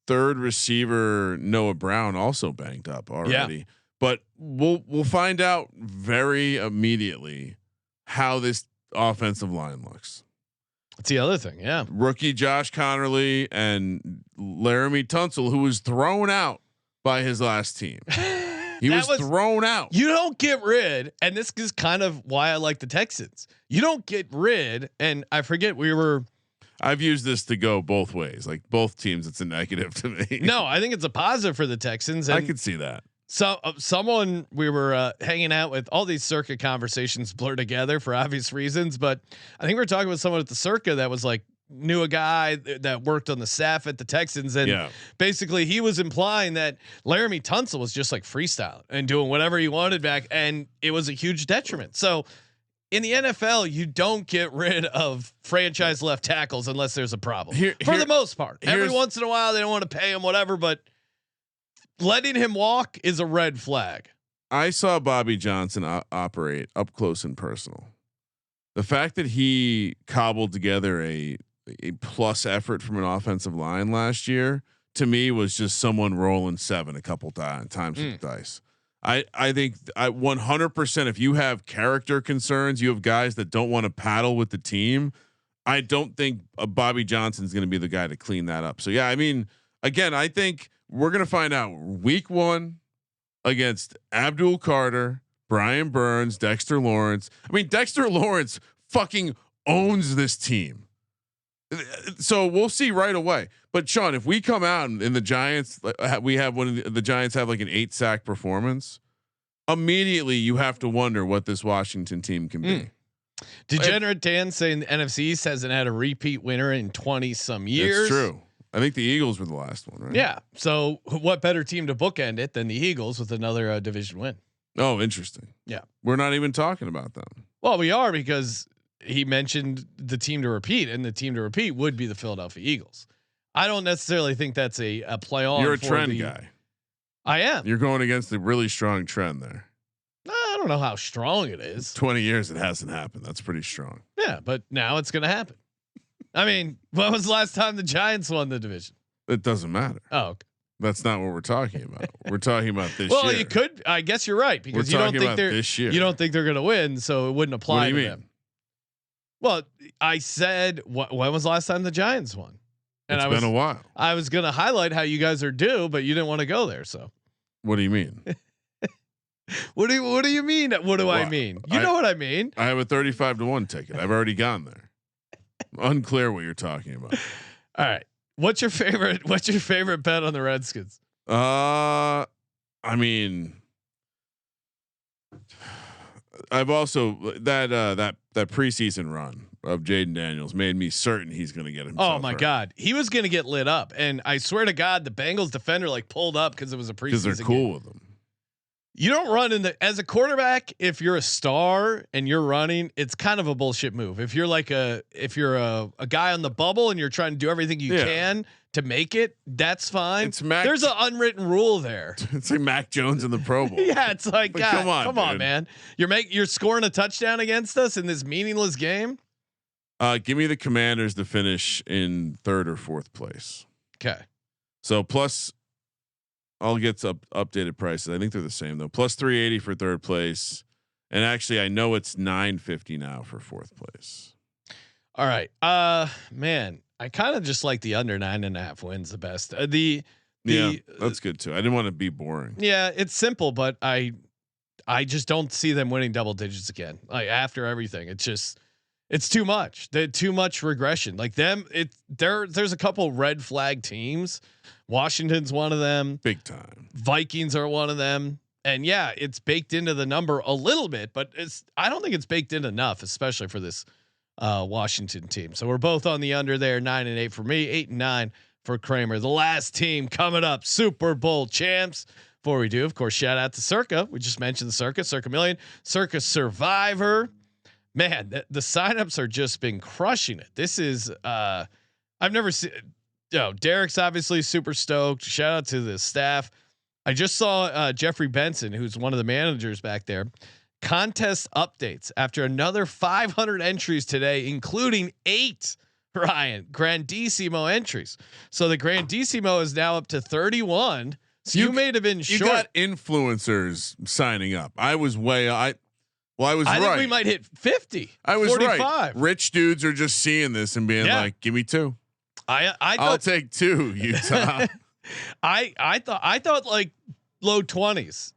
third receiver Noah Brown also banged up already. But we'll find out very immediately how this offensive line looks. That's the other thing. Yeah, rookie Josh Connerly and Laramie Tunsil, who was thrown out by his last team. He was thrown out. You don't get rid, and this is kind of why I like the Texans. You don't get rid, and I forget I've used this to go both ways. Like both teams, it's a negative to me. No, I think it's a positive for the Texans. And I could see that. So someone we were hanging out with, all these Circa conversations blur together for obvious reasons, but I think we were talking with someone at the Circa that was like, knew a guy that worked on the staff at the Texans, and basically he was implying that Laramie Tunsil was just like freestyling and doing whatever he wanted back, and it was a huge detriment. So in the NFL, you don't get rid of franchise left tackles unless there's a problem. For the most part, every once in a while they don't want to pay him, whatever, but letting him walk is a red flag. I saw Bobby Johnson operate up close and personal. The fact that he cobbled together a plus effort from an offensive line last year, to me, was just someone rolling 7 a couple times with the dice. I think 100%. If you have character concerns, you have guys that don't want to paddle with the team. I don't think Bobby Johnson's going to be the guy to clean that up. So yeah, I mean, again, I think we're going to find out week 1 against Abdul Carter, Brian Burns, Dexter Lawrence. I mean, Dexter Lawrence fucking owns this team. So we'll see right away. But Sean, if we come out and the Giants, we have the Giants have like an 8 sack performance, immediately you have to wonder what this Washington team can be. Degenerate Dan saying the NFC East hasn't had a repeat winner in 20 some years. That's true. I think the Eagles were the last one, right? Yeah. So what better team to bookend it than the Eagles with another division win? Oh, interesting. Yeah. We're not even talking about them. Well, we are, because he mentioned the team to repeat, and the team to repeat would be the Philadelphia Eagles. I don't necessarily think that's a play on. You're a trend guy. I am. You're going against the really strong trend there. I don't know how strong it is. 20 years it hasn't happened. That's pretty strong. Yeah, but now it's going to happen. I mean, when was the last time the Giants won the division? It doesn't matter. Oh, okay. That's not what we're talking about. We're talking about this year. Well, you could. I guess you're right, because you don't think they're this year. You don't think they're going to win, so it wouldn't apply What do you to mean? them. Well, I said, when was the last time the Giants won? And It's been a while. I was going to highlight how you guys are due, but you didn't want to go there. So What do you mean? what do you mean? What do I Well, mean? You know what I mean? I have a 35-1 ticket. I've already gone there. Unclear what you're talking about. All right. What's your favorite bet on the Redskins? I mean, I've also that preseason run of Jaden Daniels made me certain he's going to get himself. Oh my hurt. God, he was going to get lit up, and I swear to God, the Bengals defender pulled up because it was a preseason. Because they're cool game. with him. You don't run as a quarterback. If you're a star and you're running, it's kind of a bullshit move. If you're a guy on the bubble and you're trying to do everything you can to make it, that's fine. There's an unwritten rule there. It's like Mac Jones in the Pro Bowl. Yeah, it's like, God, come on, dude. man. You're scoring a touchdown against us in this meaningless game. Give me the Commanders to finish in 3rd or 4th place. Okay. So plus, I'll get updated prices. I think they're the same though. Plus 380 for 3rd place, and actually, I know it's 950 now for 4th place. All right, man, I kind of just like the under 9.5 wins the best. Yeah, that's good too. I didn't want to be boring. Yeah, it's simple, but I just don't see them winning double digits again. Like after everything, it's too much. Too much regression. Like there's a couple red flag teams. Washington's one of them. Big time. Vikings are one of them. And yeah, it's baked into the number a little bit, but I don't think it's baked in enough, especially for this Washington team. So we're both on the under there. 9-8 for me, 8-9 for Kramer. The last team coming up, Super Bowl champs. Before we do, of course, shout out to Circa. We just mentioned the Circa Million, Circa Survivor. Man, the signups are just been crushing it. This is I've never seen. Derek's obviously super stoked. Shout out to the staff. I just saw Jeffrey Benson, who's one of the managers back there. Contest updates after another 500 entries today, including 8 Grandissimo entries. So the Grandissimo is now up to 31. So you may have been short. You got influencers signing up. I was I was I right. think we might hit 50. I was 45. right. Rich dudes are just seeing this and being like, "Give me 2." I'll take 2, Utah. I thought like low 20s.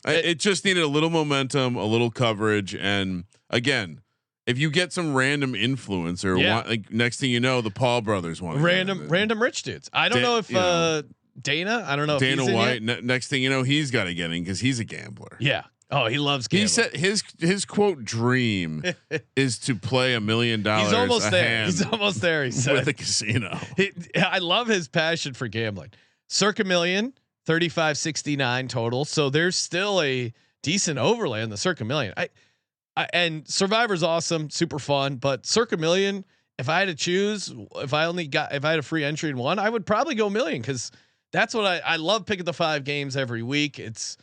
It just needed a little momentum, a little coverage, and again, if you get some random influencer, like next thing you know, the Paul brothers want random rich dudes. I don't know if Dana. I don't know Dana if he's White. In yet. Next thing you know, he's got to get in because he's a gambler. Yeah. Oh, he loves gambling. He said his quote dream is to play $1 million. He's almost there. He's almost there. He said with a casino. I love his passion for gambling. Circa Million, 35.69 total. So there's still a decent overlay on the Circa Million. And Survivor's awesome, super fun, but Circa Million, if I had to choose, if I had a free entry in one, I would probably go million, because that's what I love picking the 5 games every week. It's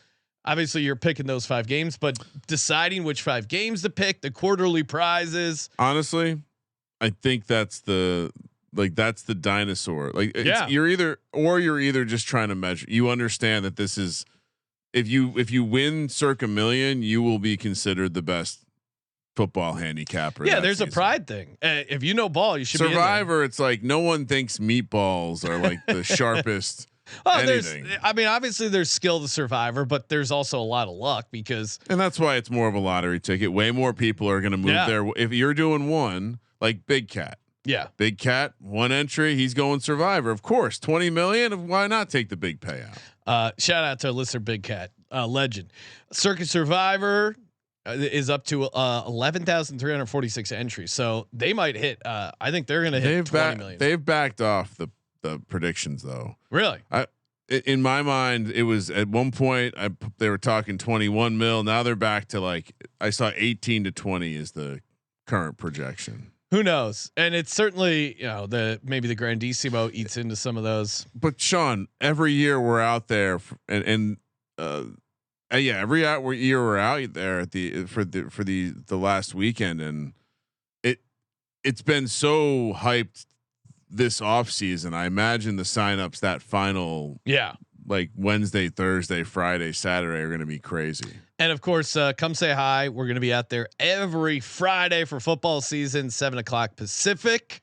obviously you're picking those 5 games, but deciding which 5 games to pick, the quarterly prizes. Honestly, I think that's the dinosaur. Like you're either just trying to measure. You understand that this is, if you win Circa Million, you will be considered the best football handicapper. Yeah, there's a pride thing. If you know ball, you should Survivor. Be in it's like no one thinks meatballs are like the sharpest. Anything. Obviously there's skill to Survivor, but there's also a lot of luck and that's why it's more of a lottery ticket. Way more people are going to move there. If you're doing one, like Big Cat. Yeah. Big Cat, 1 entry, he's going Survivor. Of course, 20 million. Why not take the big payout? Shout out to listener Big Cat, legend. Circuit Survivor. is up to 11,346 entries. So they might hit. I think they're going to hit 20 million. They've backed off the predictions though. Really? In my mind, it was at one point they were talking 21 mil. Now they're back to like I saw 18 to 20 is the current projection. Who knows? And it's certainly maybe the Grandissimo eats into some of those. But Sean, every year we're out there every year we're out there at the last weekend, and it's been so hyped this off season. I imagine the signups that final like Wednesday, Thursday, Friday, Saturday are going to be crazy. And of course, come say hi. We're going to be out there every Friday for football season, 7:00 Pacific,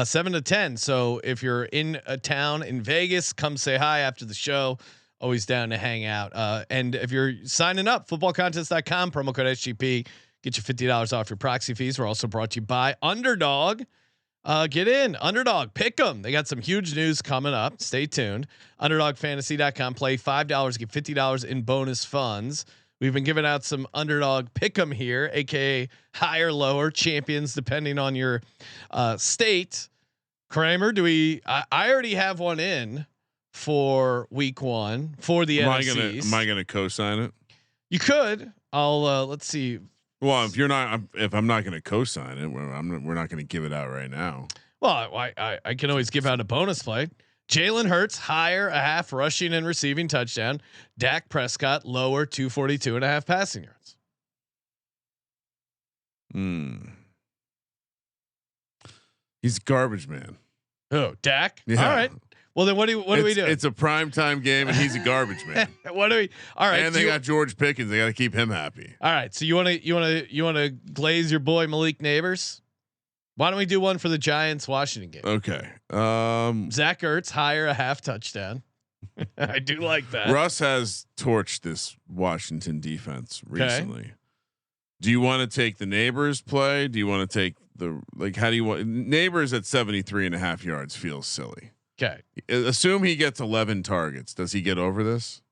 7 to 10. So if you're in a town in Vegas, come say hi after the show. Always down to hang out. And if you're signing up, footballcontest.com, promo code SGP, get you $50 off your proxy fees. We're also brought to you by Underdog. Get in Underdog, pick them. They got some huge news coming up. Stay tuned. Underdogfantasy.com, play $5, get $50 in bonus funds. We've been giving out some Underdog pick 'em here, aka higher, lower champions, depending on your state. Kramer, I already have one in for week 1 for the NFCs. Am I gonna co-sign it? You could. I'll let's see. Well, if I'm not going to co-sign it, we're not going to give it out right now. Well, I can always give out a bonus play. Jalen Hurts higher, a half rushing and receiving touchdown. Dak Prescott lower, 242.5 passing yards. He's garbage man. Oh, Dak. Yeah. All right. Well, then what do we do? It's a primetime game, and he's a garbage man. What do we? All right. And they got George Pickens. They got to keep him happy. All right. So you want to glaze your boy Malik Neighbors? Why don't we do one for the Giants Washington game? Okay. Zach Ertz higher, a half touchdown. I do like that. Russ has torched this Washington defense recently. Do you want to take the Neighbors play? Do you want to take how do you want Neighbors at 73.5 yards feels silly. Okay. Assume he gets 11 targets. Does he get over this?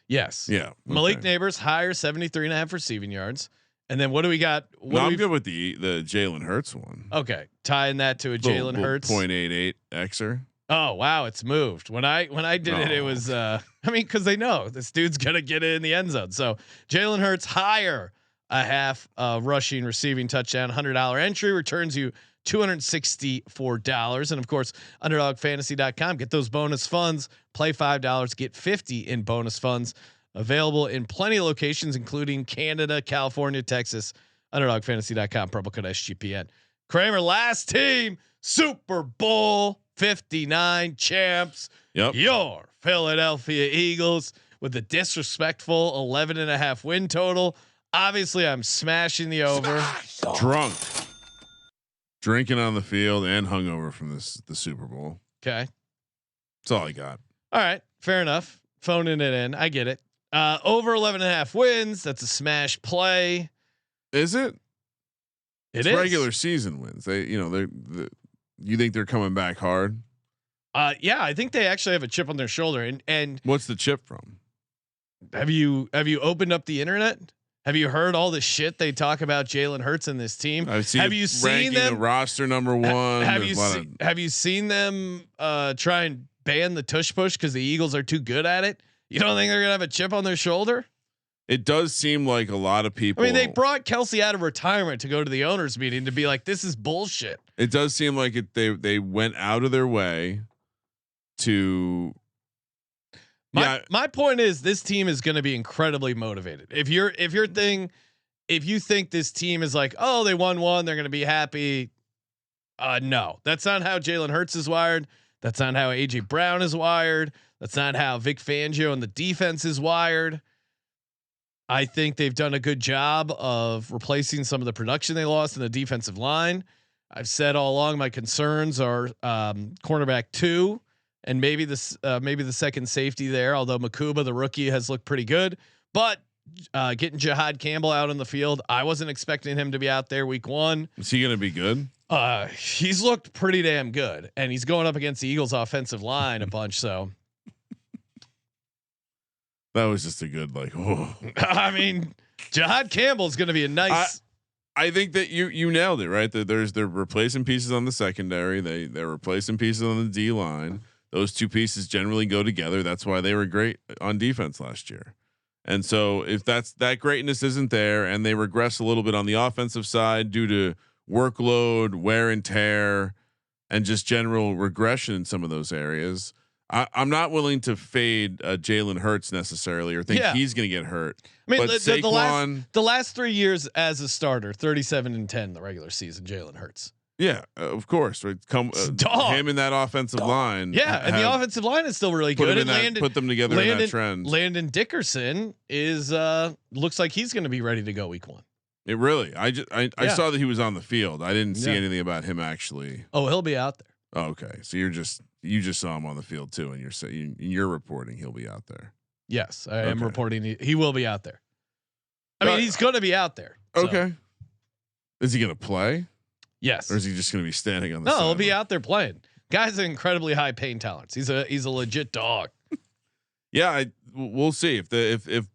Yes. Yeah. Okay. Malik Neighbors higher, 73.5 receiving yards. And then what do we got? I'm good with the Jalen Hurts one. Okay. Tying that to a Jalen Hurts 0.88 Xer. Oh, wow. It's moved. When I did it was, cause they know this dude's going to get it in the end zone. So Jalen Hurts higher, a half rushing receiving touchdown, $100 entry returns you $264. And of course, underdogfantasy.com, get those bonus funds, play $5, get 50 in bonus funds, available in plenty of locations, including Canada, California, Texas. Underdogfantasy.com, promo code SGPN. Kramer, last team, Super Bowl 59 champs. Yep. Your Philadelphia Eagles with a disrespectful 11.5 win total. Obviously, I'm smashing the over. Drunk. Drinking on the field and hungover from the Super Bowl. Okay. That's all I got. All right. Fair enough. Phoning it in. I get it. Over 11.5 wins. That's a smash play. Is it? It's regular season wins. You think they're coming back hard? Yeah, I think they actually have a chip on their shoulder. And what's the chip from? Have you opened up the internet? Have you heard all the shit they talk about Jalen Hurts and this team? Have you seen them the roster number one? Have you seen them try and ban the tush push because the Eagles are too good at it? You don't think they're gonna have a chip on their shoulder? It does seem like a lot of people. I mean, they brought Kelsey out of retirement to go to the owners meeting to be like, "This is bullshit." It does seem like they went out of their way to. My point is, this team is going to be incredibly motivated. If you think this team is like, oh, they won one, they're going to be happy. No, that's not how Jalen Hurts is wired. That's not how AJ Brown is wired. That's not how Vic Fangio and the defense is wired. I think they've done a good job of replacing some of the production they lost in the defensive line. I've said all along my concerns are cornerback 2. And maybe the second safety there, although Makuba, the rookie, has looked pretty good, but getting Jahad Campbell out on the field, I wasn't expecting him to be out there week 1. Is he going to be good? He's looked pretty damn good, and he's going up against the Eagles offensive line a bunch. So That was just a good like. Oh. I mean, Jahad Campbell's going to be a nice. I think that you nailed it, right? They're replacing pieces on the secondary. They're replacing pieces on the D line. Those two pieces generally go together. That's why they were great on defense last year. And so if that greatness isn't there and they regress a little bit on the offensive side due to workload, wear and tear, and just general regression in some of those areas, I'm not willing to fade Jalen Hurts necessarily or think he's going to get hurt. I mean, but Saquon, the last 3 years as a starter, 37-10 the regular season, Jalen Hurts. Yeah, of course. Right? Him in that offensive line. Yeah, and the offensive line is still really good. Put them together in that trend. Landon Dickerson is looks like he's going to be ready to go week 1. It really. I saw that he was on the field. I didn't see anything about him actually. Oh, he'll be out there. Oh, okay, so you just saw him on the field too, and you're reporting he'll be out there. Yes, I am reporting he will be out there. I mean, he's going to be out there. So. Okay. Is he going to play? Yes. Or is he just going to be standing on the No, he'll be out there playing. Guy's an incredibly high pain tolerance. He's a legit dog. Yeah, we'll see if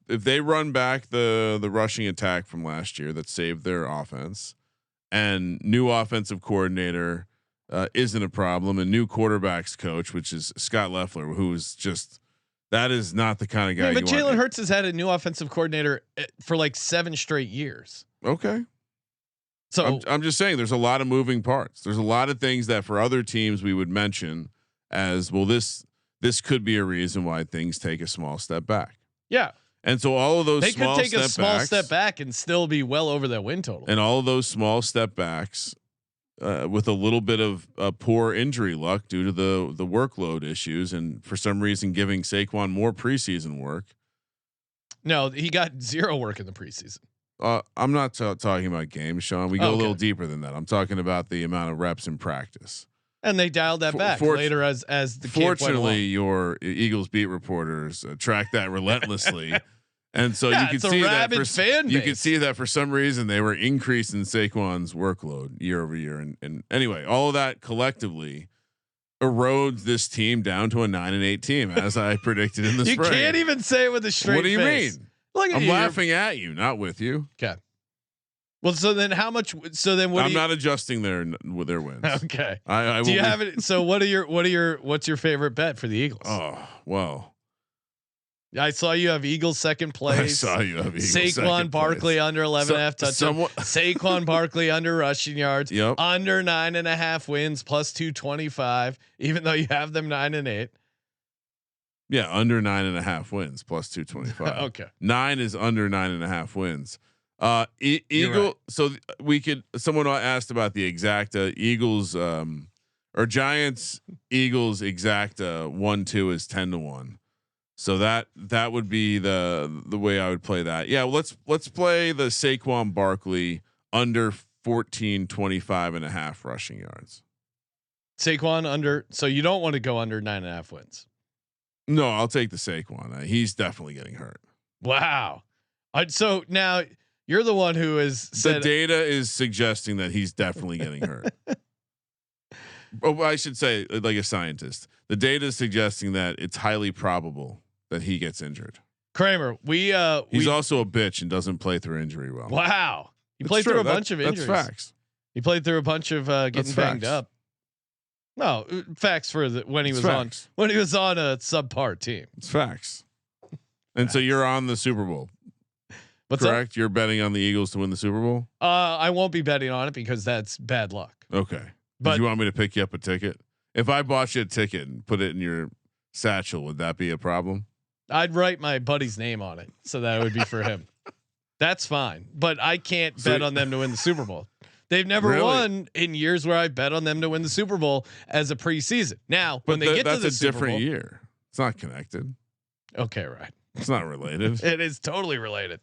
they run back the rushing attack from last year that saved their offense, and new offensive coordinator isn't a problem, and new quarterbacks coach, which is Scott Loeffler, who's just that is not the kind of guy. But Jalen Hurts has had a new offensive coordinator for like 7 straight years. Okay. So I'm just saying there's a lot of moving parts. There's a lot of things that for other teams we would mention as well. This could be a reason why things take a small step back. Yeah. And so all of those they could take a small step back and still be well over that win total. And all of those small step backs with a little bit of poor injury luck due to the workload issues, and for some reason giving Saquon more preseason work. No, he got 0 work in the preseason. I'm not talking about games, Sean. We go a little deeper than that. I'm talking about the amount of reps in practice. And they dialed that back later as the fortunately your Eagles beat reporters track that relentlessly, and so you can see that you can see that for some reason they were increasing Saquon's workload year over year, and anyway, all of that collectively erodes this team down to a 9-8 team, as I predicted in the spring. You can't even say it with a straight face. What do you mean? Look at I'm laughing at you, not with you. Okay. Well, so then how much? So then what? I'm not adjusting their wins. Okay. I do you have it? So what's your favorite bet for the Eagles? Oh, well, I saw you have Eagles second place. I saw you have Eagles Saquon Barkley under 11.5 touchdowns. Saquon Barkley under rushing yards. Yep. Under 9.5 wins plus 225. Even though you have them 9-8. Yeah, under 9.5 wins plus 225. Okay. 9 is under 9.5 wins. Eagle. Right. So someone asked about the exact Eagles or Giants Eagles exact 1-2 is 10-1. So that would be the way I would play that. Yeah, let's play the Saquon Barkley under 14-25.5 rushing yards. Saquon under. So you don't want to go under 9.5 wins. No, I'll take the Saquon. He's definitely getting hurt. Wow. So now you're the one who is the data is suggesting that he's definitely getting hurt. Oh, I should say, like a scientist, the data is suggesting that it's highly probable that he gets injured. Kramer, he's also a bitch and doesn't play through injury well. Wow. He played through a bunch of injuries. That's facts. He played through a bunch of getting banged up. No, facts for when he was on a subpar team. It's facts. And so you're on the Super Bowl. What's correct? Up? You're betting on the Eagles to win the Super Bowl? I won't be betting on it because that's bad luck. Okay. But you want me to pick you up a ticket? If I bought you a ticket and put it in your satchel, would that be a problem? I'd write my buddy's name on it, so that would be for him. That's fine, but I can't bet on them to win the Super Bowl. They've never won in years where I bet on them to win the Super Bowl as a preseason. Now, when they get to the Super Bowl, that's a different year. It's not connected. Okay, right. It's not related. It is totally related.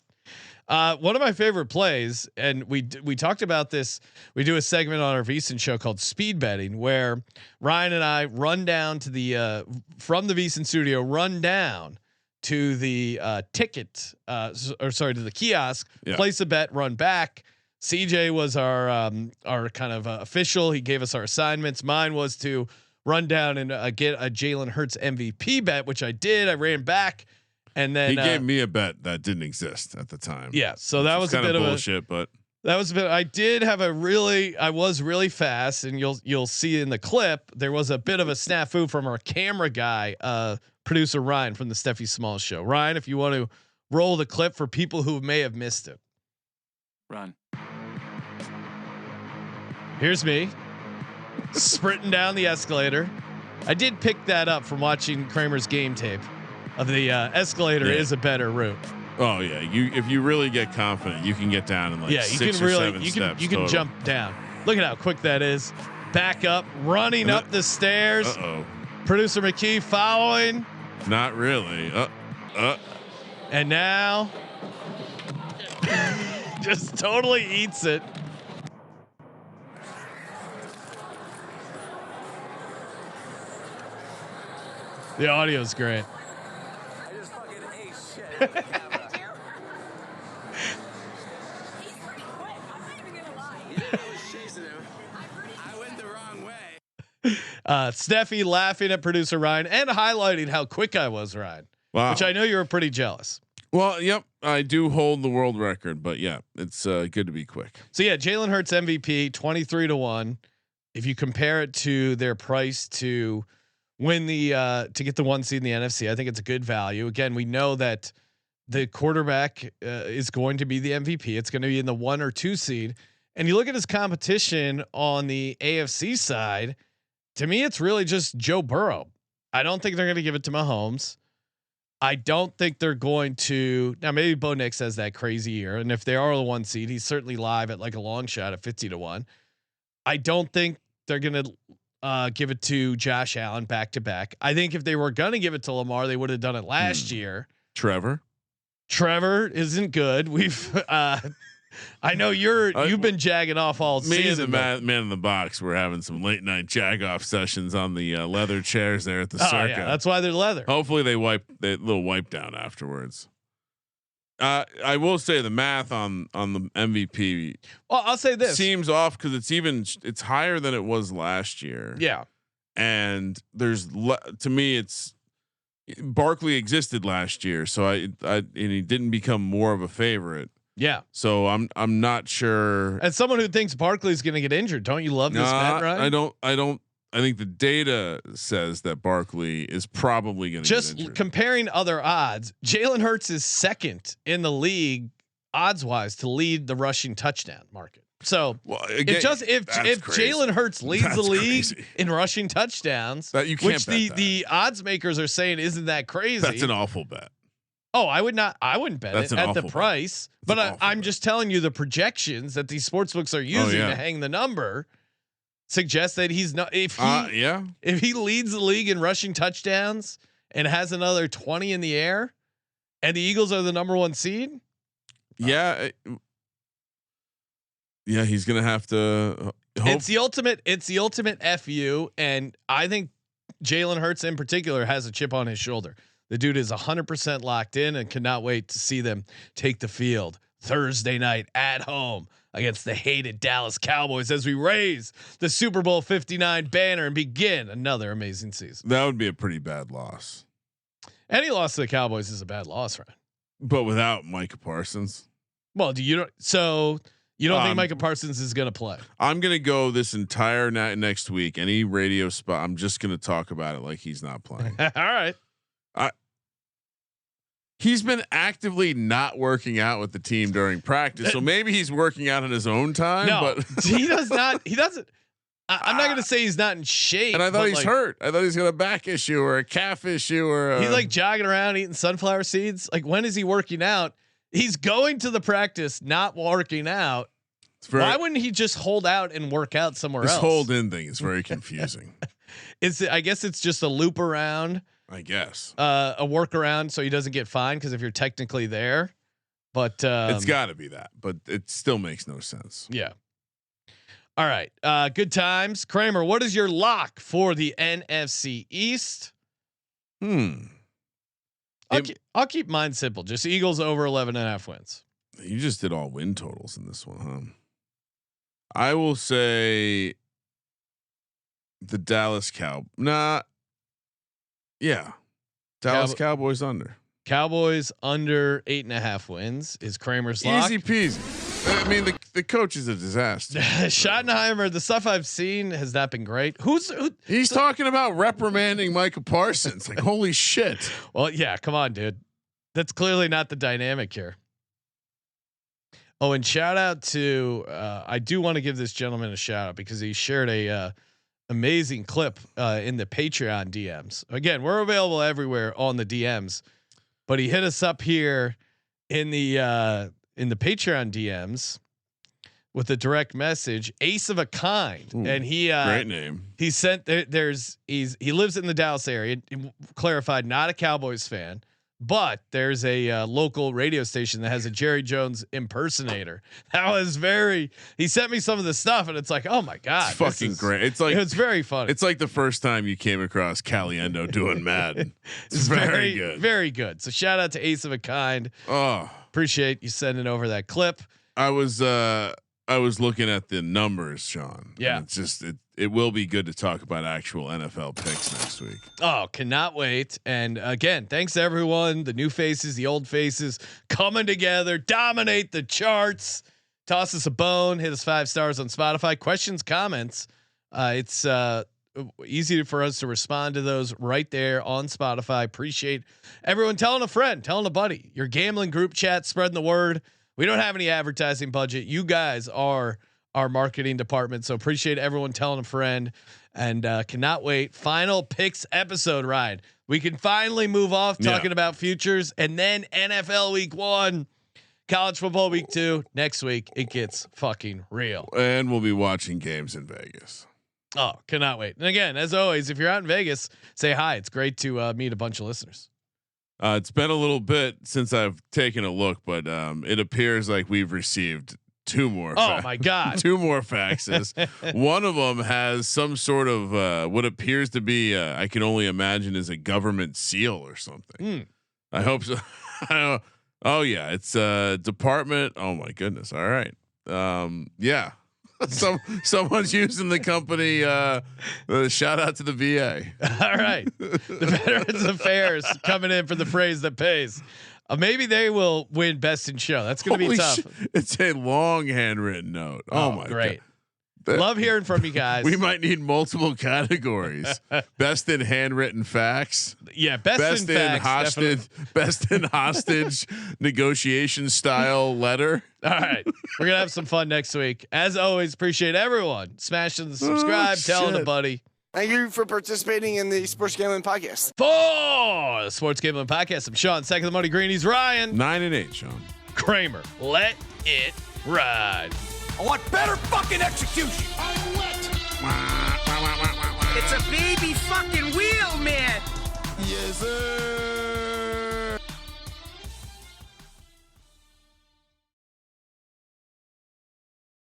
One of my favorite plays, and we talked about this. We do a segment on our VSiN show called Speed Betting, where Ryan and I run down to the from the VSiN studio, run down to the ticket, to the kiosk, place a bet, run back. CJ was our kind of official. He gave us our assignments. Mine was to run down and get a Jalen Hurts MVP bet, which I did. I ran back And then he gave me a bet that didn't exist at the time. Yeah, so that was a bit of bullshit, but that was a bit. I did have I was really fast, and you'll see in the clip there was a bit of a snafu from our camera guy, producer Ryan from the Steffi Smalls show. Ryan, if you want to roll the clip for people who may have missed it. Run. Here's me sprinting down the escalator. I did pick that up from watching Kramer's game tape of the escalator is a better route. Oh yeah, if you really get confident, you can get down in like you 6 can or really 7 you steps. can jump down. Look at how quick that is. Back up, running up the stairs. Producer McKee following. Not really. And now just totally eats it. The audio's great. I just fucking ate shit. On the camera. He's pretty quick. I'm not even gonna lie. Yeah, I was chasing him. I went the wrong way. Steffi laughing at producer Ryan and highlighting how quick I was, Ryan. Wow. Which I know you were pretty jealous. Well, yep, I do hold the world record, but yeah, it's good to be quick. So yeah, Jalen Hurts MVP 23-1. If you compare it to their price to win the to get the 1 seed in the NFC, I think it's a good value. Again, we know that the quarterback is going to be the MVP. It's going to be in the 1 or 2 seed. And you look at his competition on the AFC side, to me, it's really just Joe Burrow. I don't think they're going to give it to Mahomes. I don't think they're going to. Now, maybe Bo Nix has that crazy year. And if they are the 1 seed, he's certainly live at like a long shot at 50-1. I don't think they're going to give it to Josh Allen back to back. I think if they were going to give it to Lamar, they would have done it last year. Trevor isn't good. We've I know you've been jagging off all season. Me and the man in the box were having some late night jag off sessions on the leather chairs there at the Circa. Yeah, that's why they're leather. Hopefully they wipe that little wipe down afterwards. I will say the math on the MVP. Well, I'll say this seems off because it's higher than it was last year. Yeah, and to me it's Barkley existed last year, so and he didn't become more of a favorite. Yeah. So I'm not sure. As someone who thinks Barkley's going to get injured, don't you love this bet, right? I don't. I think the data says that Barkley is probably going to just get injured. Comparing other odds. Jalen Hurts is second in the league odds wise to lead the rushing touchdown market. So if Jalen Hurts leads the league in rushing touchdowns, which the odds makers are saying isn't that crazy. That's an awful bet. Oh, I wouldn't bet it at the price, but I'm just telling you the projections that these sportsbooks are using to hang the number suggest that he's not. If he leads the league in rushing touchdowns and has another 20 in the air, and the Eagles are the number 1 seed, he's gonna have to. It's the ultimate FU, and I think Jalen Hurts in particular has a chip on his shoulder. The dude is 100% locked in and cannot wait to see them take the field Thursday night at home against the hated Dallas Cowboys as we raise the Super Bowl 59 banner and begin another amazing season. That would be a pretty bad loss. Any loss to the Cowboys is a bad loss, right? But without Micah Parsons. Well, you don't think Micah Parsons is going to play? I'm going to go this entire next week. Any radio spot, I'm just going to talk about it like he's not playing. All right. He's been actively not working out with the team during practice, so maybe he's working out in his own time. No, but he does not. He doesn't. I'm not going to say he's not in shape. And I thought he's hurt. I thought he's got a back issue or a calf issue or. He's like jogging around eating sunflower seeds. Like, when is he working out? He's going to the practice, not working out. Why wouldn't he just hold out and work out somewhere else? This hold in thing is very confusing. I guess it's just a loop around. I guess a workaround so he doesn't get fined, because if you're technically there, but it's got to be that, but it still makes no sense. Yeah. All right. Good times. Kramer, what is your lock for the NFC East? I'll keep mine simple. Just Eagles over 11.5 wins. You just did all win totals in this one, huh? I will say the Dallas Cowboys under. Cowboys under 8.5 wins is Kramer's lock. Easy peasy. I mean, the coach is a disaster. Schottenheimer, the stuff I've seen has not been great. He's talking about reprimanding Micah Parsons. Like, holy shit. Well, yeah, come on, dude. That's clearly not the dynamic here. Oh, and shout out to I do want to give this gentleman a shout out because he shared a amazing clip in the Patreon DMs. Again, we're available everywhere on the DMs, but he hit us up here in the Patreon DMs with a direct message, Ace of a Kind. Ooh, and he great name. He sent he lives in the Dallas area. He clarified, not a Cowboys fan. But there's a local radio station that has a Jerry Jones impersonator. That was he sent me some of the stuff and it's like, oh my God, it's fucking great. It's very funny. It's like the first time you came across Caliendo doing Madden. It's very good. Very good. So shout out to Ace of a Kind. Oh, appreciate you sending over that clip. I was looking at the numbers, Sean. Yeah. It's just, it will be good to talk about actual NFL picks next week. Oh, cannot wait. And again, thanks to everyone, the new faces, the old faces coming together, dominate the charts. Toss us a bone, hit us 5 stars on Spotify. Questions, comments. It's easy for us to respond to those right there on Spotify. Appreciate everyone telling a friend, telling a buddy, your gambling group chat, spreading the word. We don't have any advertising budget. You guys are our marketing department. So appreciate everyone telling a friend, and cannot wait. Final picks episode, Ryan. We can finally move off talking about futures, and then NFL week 1, college football week 2. Next week, it gets fucking real. And we'll be watching games in Vegas. Oh, cannot wait. And again, as always, if you're out in Vegas, say hi. It's great to meet a bunch of listeners. It's been a little bit since I've taken a look, but it appears like we've received 2 more. Oh my God. 2 more faxes. One of them has some sort of what appears to be I can only imagine is a government seal or something. I hope so. Oh yeah, it's department. Oh my goodness. All right. Yeah. Someone's using the company. Shout out to the VA. All right, the Veterans Affairs coming in for the phrase that pays. Maybe they will win best in show. That's going to be tough. It's a long handwritten note. Oh my great. God. Love hearing from you guys. We might need multiple categories. Best in handwritten facts. Yeah, best in facts, hostage. Best in hostage negotiation style letter. All right, we're gonna have some fun next week. As always, appreciate everyone smashing the subscribe, telling a buddy. Thank you for participating in the Sports Gambling Podcast. For the Sports Gambling Podcast, I'm Sean. Second the Money Greenies, Ryan. 9 and 8, Sean. Kramer. Let it ride. I want better fucking execution. I'm wet. It's a baby fucking wheel, man. Yes, sir.